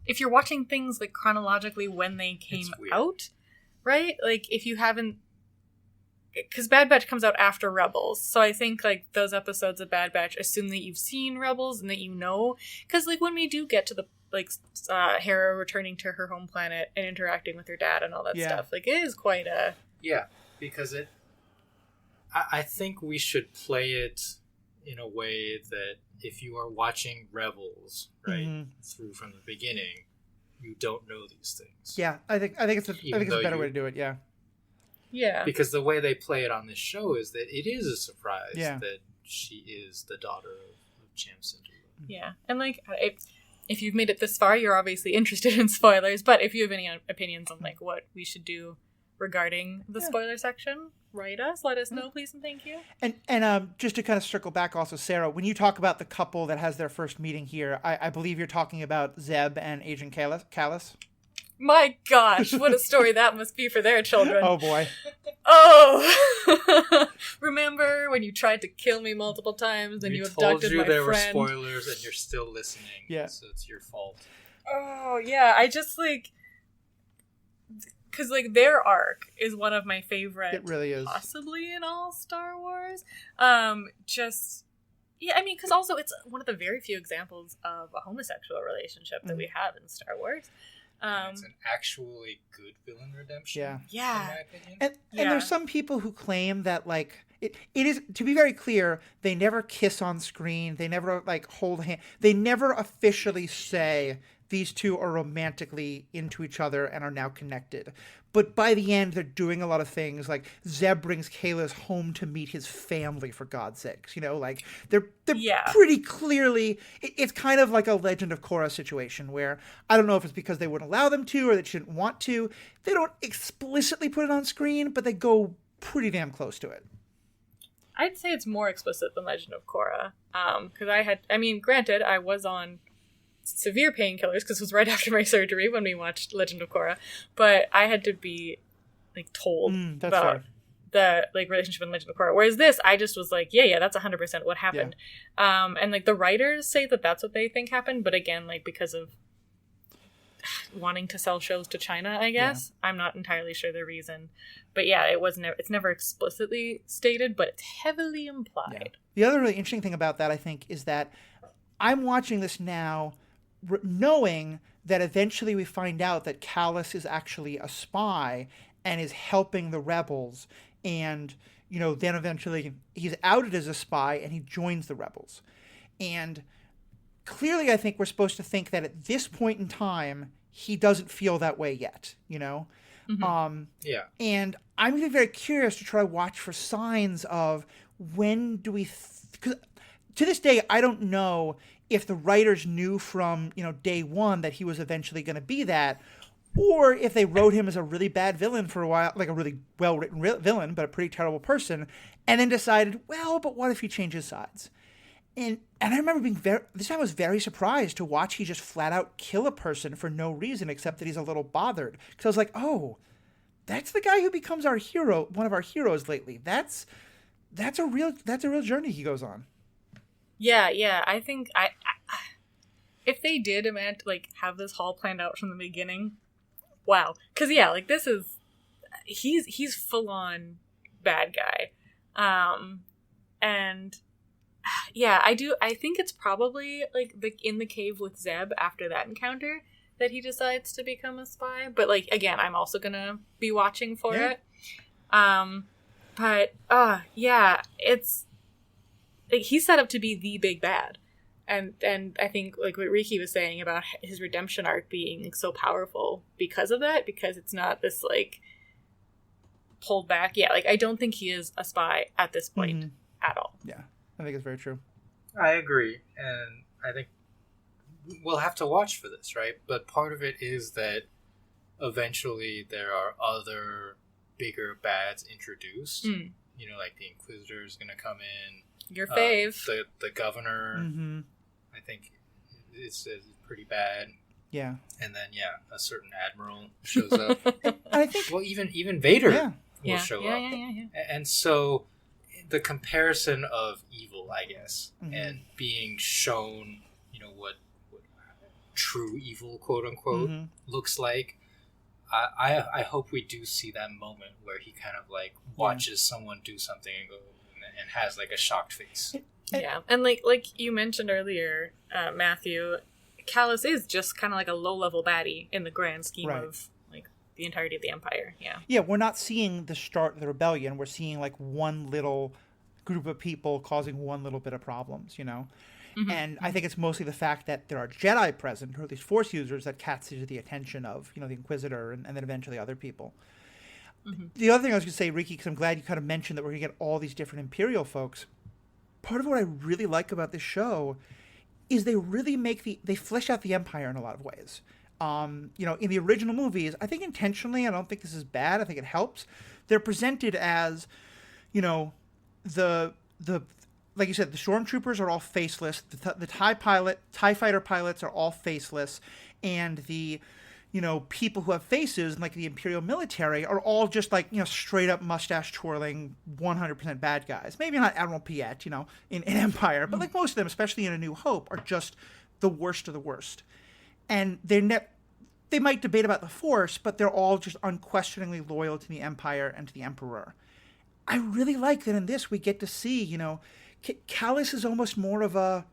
if you're watching things chronologically when they came out, right? If you haven't. Because Bad Batch comes out after Rebels, so I think those episodes of Bad Batch assume that you've seen Rebels and that you know. Because when we do get to the Hera returning to her home planet and interacting with her dad and all that stuff, it is quite a because I think we should play it in a way that if you are watching Rebels through from the beginning, you don't know these things. Yeah, I think it's a better way to do it. Yeah. Yeah. Because the way they play it on this show is that it is a surprise that she is the daughter of Cham Syndulla. Yeah. And if you've made it this far, you're obviously interested in spoilers, but if you have any opinions on what we should do regarding the spoiler section, write us, let us know, please and thank you. And just to kind of circle back also, Sarah, when you talk about the couple that has their first meeting here, I believe you're talking about Zeb and Agent Kallus? My gosh, what a story that must be for their children. Oh boy. Oh! Remember when you tried to kill me multiple times and you abducted my friend? We told you there were spoilers and you're still listening. Yeah. So it's your fault. Oh, yeah. I just, like... Because, like, their arc is one of my favorite. It really is. Possibly in all Star Wars. Just... Yeah, I mean, because also it's one of the very few examples of a homosexual relationship that we have in Star Wars. It's an actually good villain redemption. Yeah. In my opinion. And there's some people who claim that, like, it is, to be very clear, they never kiss on screen. They never, like, hold hand. They never officially say these two are romantically into each other and are now connected. But by the end, they're doing a lot of things. Like, Zeb brings Kalis home to meet his family, for God's sakes. You know, like, they're pretty clearly... It's kind of like a Legend of Korra situation where I don't know if it's because they wouldn't allow them to or they shouldn't want to. They don't explicitly put it on screen, but they go pretty damn close to it. I'd say it's more explicit than Legend of Korra. Because granted, I was on severe painkillers because it was right after my surgery when we watched Legend of Korra, but I had to be, like, told about the, like, relationship in Legend of Korra. Whereas this, I just was like, yeah, that's 100% what happened. Yeah. And, like, the writers say that that's what they think happened, but again, like, because of wanting to sell shows to China, I guess. Yeah. I'm not entirely sure the reason. But yeah, it's never explicitly stated, but it's heavily implied. Yeah. The other really interesting thing about that, I think, is that I'm watching this now knowing that eventually we find out that Kalis is actually a spy and is helping the rebels, and, you know, then eventually he's outed as a spy and he joins the rebels. And clearly I think we're supposed to think that at this point in time he doesn't feel that way yet, you know? Mm-hmm. And I'm going to be very curious to try to watch for signs of when do we... Because to this day, I don't know if the writers knew from, you know, day one that he was eventually going to be that, or if they wrote him as a really bad villain for a while, like a really well-written villain, but a pretty terrible person, and then decided, well, but what if he changes sides? And I remember this time I was very surprised to watch he just flat out kill a person for no reason except that he's a little bothered. Because I was like, oh, that's the guy who becomes our hero, one of our heroes lately. That's a real journey he goes on. Yeah. I think if they did have this all planned out from the beginning, wow. Because this is he's full on bad guy, and yeah, I think it's probably in the cave with Zeb after that encounter that he decides to become a spy. But again, I'm also gonna be watching for it. But it's he's set up to be the big bad, and I think what Riki was saying about his redemption arc being so powerful because of that, because it's not this pulled back. I don't think he is a spy at this point at all. Yeah, I think it's very true. I agree, and I think we'll have to watch for this, right? But part of it is that eventually there are other bigger bads introduced. You know, the Inquisitor is going to come in. Your fave. The governor, I think, is pretty bad. Yeah. And then, a certain admiral shows up. I think... Well, even Vader will show up. Yeah. And so the comparison of evil, I guess, and being shown, what true evil, quote unquote, looks like. I hope we do see that moment where he kind of watches someone do something and has a shocked face. Yeah, and like you mentioned earlier, Matthew, Kalis is just kind of a low-level baddie in the grand scheme of the entirety of the Empire. Yeah, we're not seeing the start of the rebellion. We're seeing one little group of people causing one little bit of problems, And I think it's mostly the fact that there are Jedi present, or at least Force users, that catches the attention of, the Inquisitor and then eventually other people. The other thing I was going to say, Riki, because I'm glad you kind of mentioned that we're going to get all these different Imperial folks. Part of what I really like about this show is they really they flesh out the Empire in a lot of ways. In the original movies, I think intentionally, I don't think this is bad. I think it helps. They're presented as, the like you said, the stormtroopers are all faceless. The TIE fighter pilots are all faceless, and the people who have faces, like the Imperial military, are all just like, straight up mustache twirling, 100% bad guys. Maybe not Admiral Piet, in Empire, but like most of them, especially in A New Hope, are just the worst of the worst. And they might debate about the Force, but they're all just unquestioningly loyal to the Empire and to the Emperor. I really like that in this we get to see, Callus is almost more of a...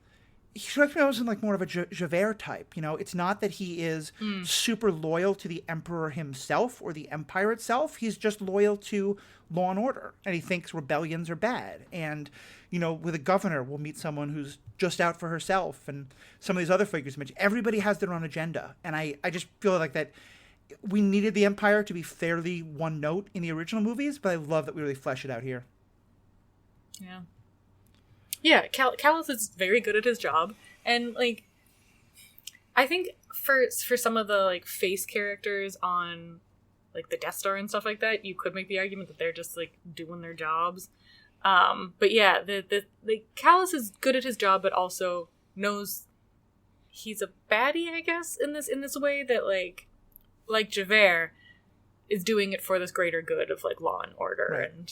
He strikes me almost like more of a Javert type. It's not that he is super loyal to the Emperor himself or the Empire itself. He's just loyal to law and order, and he thinks rebellions are bad. And with a governor, we'll meet someone who's just out for herself, and some of these other figures mentioned. Everybody has their own agenda, and I just feel like that we needed the Empire to be fairly one note in the original movies, but I love that we really flesh it out here. Yeah. Yeah, Callus is very good at his job, and like, I think for some of the like face characters on like the Death Star and stuff like that, you could make the argument that they're just like doing their jobs. But yeah, the Callus is good at his job, but also knows he's a baddie, I guess, in this way that like Javert is doing it for this greater good of like law and order, right. And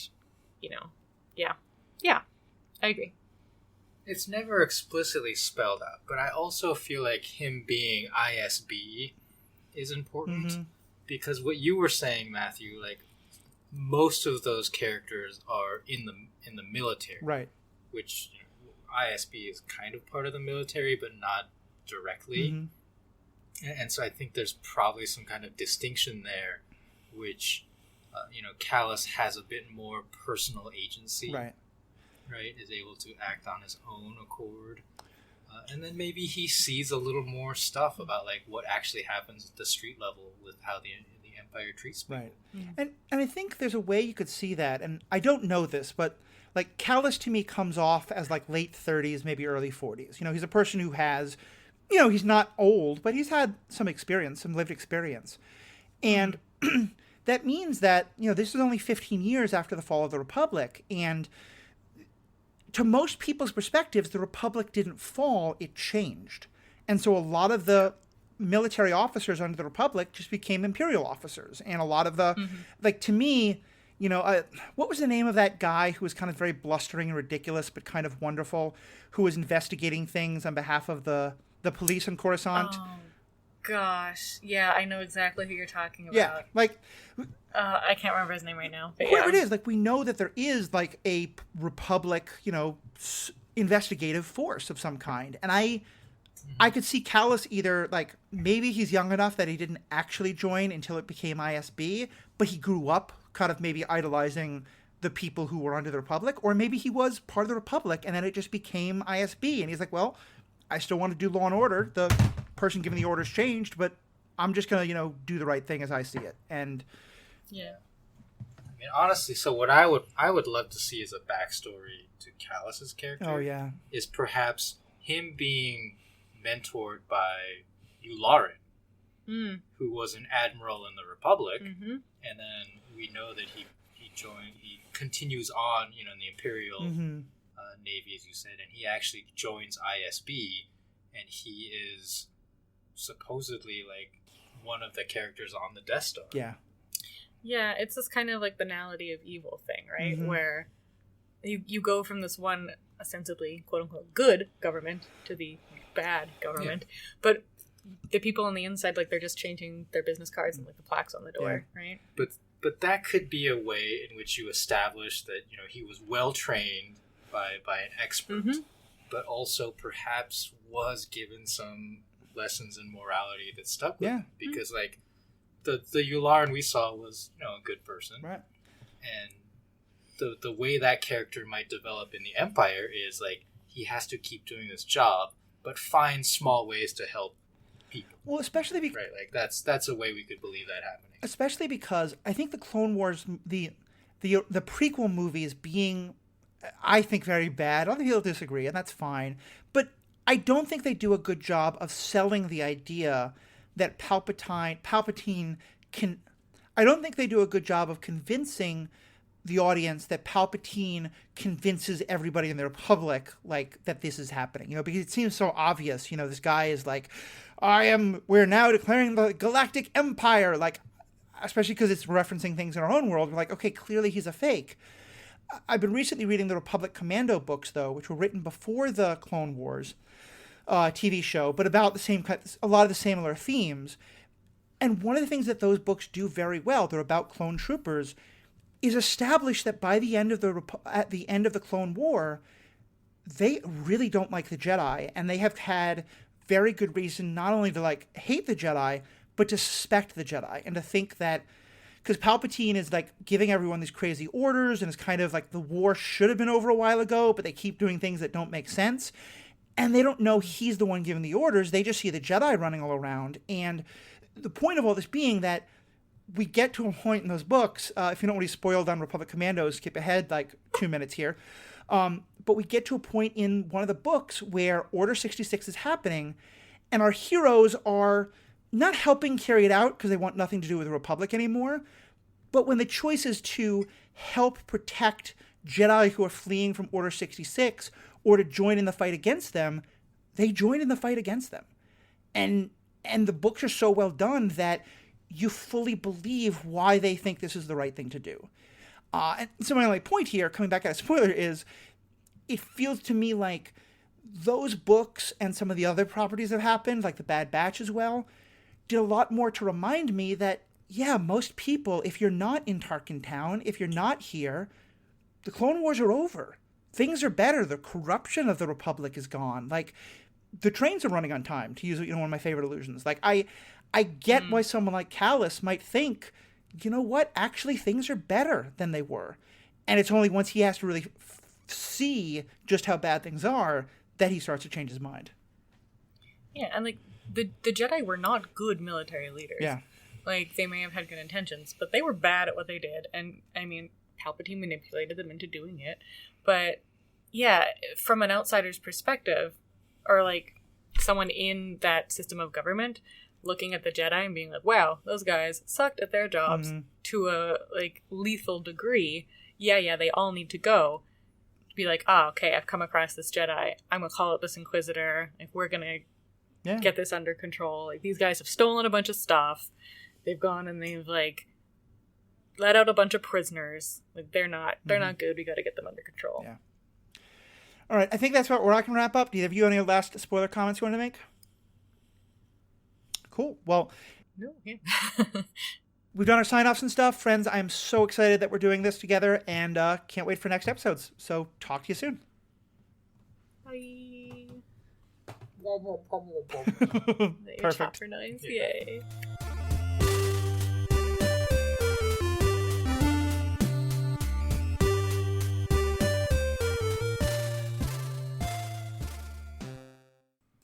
yeah, I agree. It's never explicitly spelled out, but I also feel like him being ISB is important, because what you were saying, Matthew, like most of those characters are in the military, right? Which ISB is kind of part of the military, but not directly. And so I think there's probably some kind of distinction there, which Callus has a bit more personal agency, right? Is able to act on his own accord. And then maybe he sees a little more stuff about like what actually happens at the street level with how the Empire treats people. Right. And I think there's a way you could see that, and I don't know this, but like Callus to me comes off as like late 30s, maybe early 40s. He's a person who has, he's not old, but he's had some experience, some lived experience. And that means that, this is only 15 years after the fall of the Republic, and to most people's perspectives, the Republic didn't fall, it changed. And so a lot of the military officers under the Republic just became Imperial officers. And a lot of the, like, to me, what was the name of that guy who was kind of very blustering and ridiculous, but kind of wonderful, who was investigating things on behalf of the police in Coruscant? Oh, gosh. Yeah, I know exactly who you're talking about. Yeah, like... I can't remember his name right now. But whoever it is, like, we know that there is, like, a Republic, investigative force of some kind. And I could see Callus either, like, maybe he's young enough that he didn't actually join until it became ISB, but he grew up kind of maybe idolizing the people who were under the Republic, or maybe he was part of the Republic and then it just became ISB. And he's like, well, I still want to do law and order. The person giving the orders changed, but I'm just going to, do the right thing as I see it. And... yeah. I mean, honestly, so what I would love to see as a backstory to Callus's character. Oh yeah. Is perhaps him being mentored by Yularen, who was an admiral in the Republic, and then we know that he continues on, in the Imperial Navy, as you said, and he actually joins ISB, and he is supposedly like one of the characters on the Death Star. Yeah. Yeah, it's this kind of like banality of evil thing, right? Where you go from this one ostensibly quote unquote good government to the bad government, but the people on the inside, like, they're just changing their business cards and like the plaques on the door, right? But that could be a way in which you establish that he was well trained by an expert, but also perhaps was given some lessons in morality that stuck with him, because like. The Yularen we saw was, a good person. Right. And the way that character might develop in the Empire is, like, he has to keep doing this job, but find small ways to help people. Well, especially because... Right, like, that's a way we could believe that happening. Especially because I think the Clone Wars, the prequel movies being, I think, very bad. Other people disagree, and that's fine. But I don't think they do a good job of selling the idea that Palpatine can... I don't think they do a good job of convincing the audience that Palpatine convinces everybody in the Republic, like, that this is happening, because it seems so obvious, this guy is like, we're now declaring the Galactic Empire, like, especially because it's referencing things in our own world. We're like, okay, clearly he's a fake. I've been recently reading the Republic Commando books, though, which were written before the Clone Wars TV show, but about a lot of the similar themes. And one of the things that those books do very well, they're about clone troopers, is establish that by the end of at the end of the Clone War, they really don't like the Jedi, and they have had very good reason not only to like hate the Jedi, but to suspect the Jedi and to think that. Because Palpatine is like giving everyone these crazy orders, and it's kind of like the war should have been over a while ago, but they keep doing things that don't make sense. And they don't know he's the one giving the orders. They just see the Jedi running all around. And the point of all this being that we get to a point in those books, if you don't want to be spoiled on Republic Commando, skip ahead like 2 minutes here. But we get to a point in one of the books where Order 66 is happening, and our heroes are not helping carry it out because they want nothing to do with the Republic anymore. But when the choice is to help protect Jedi who are fleeing from Order 66 or to join in the fight against them, they join in the fight against them. And the books are so well done that you fully believe why they think this is the right thing to do. And so my only point here, coming back at a spoiler, is it feels to me like those books and some of the other properties that happened, like the Bad Batch as well, did a lot more to remind me that, yeah, most people, if you're not in Tarkin Town, if you're not here, the Clone Wars are over. Things are better. The corruption of the Republic is gone. Like, the trains are running on time, to use one of my favorite illusions. Like, I get why someone like Callus might think, you know what, actually things are better than they were. And it's only once he has to really see just how bad things are that he starts to change his mind. Yeah, and like, the Jedi were not good military leaders. Yeah. Like, they may have had good intentions, but they were bad at what they did. And, I mean, Palpatine manipulated them into doing it. But, yeah, from an outsider's perspective, or, like, someone in that system of government looking at the Jedi and being like, wow, those guys sucked at their jobs to a, like, lethal degree. Yeah, they all need to go. Be like, okay, I've come across this Jedi. I'm going to call up this Inquisitor. Like, we're going to get this under control. Like, these guys have stolen a bunch of stuff. They've gone and they've like let out a bunch of prisoners. Like, they're not good. We got to get them under control. Yeah. All right, I think that's where I can wrap up. Do you have any last spoiler comments you want to make? Cool. Well, no, yeah. We've done our sign-offs and stuff. Friends, I am so excited that we're doing this together, and can't wait for next episodes. So talk to you soon. Bye. Perfect. Chopper knives, yay.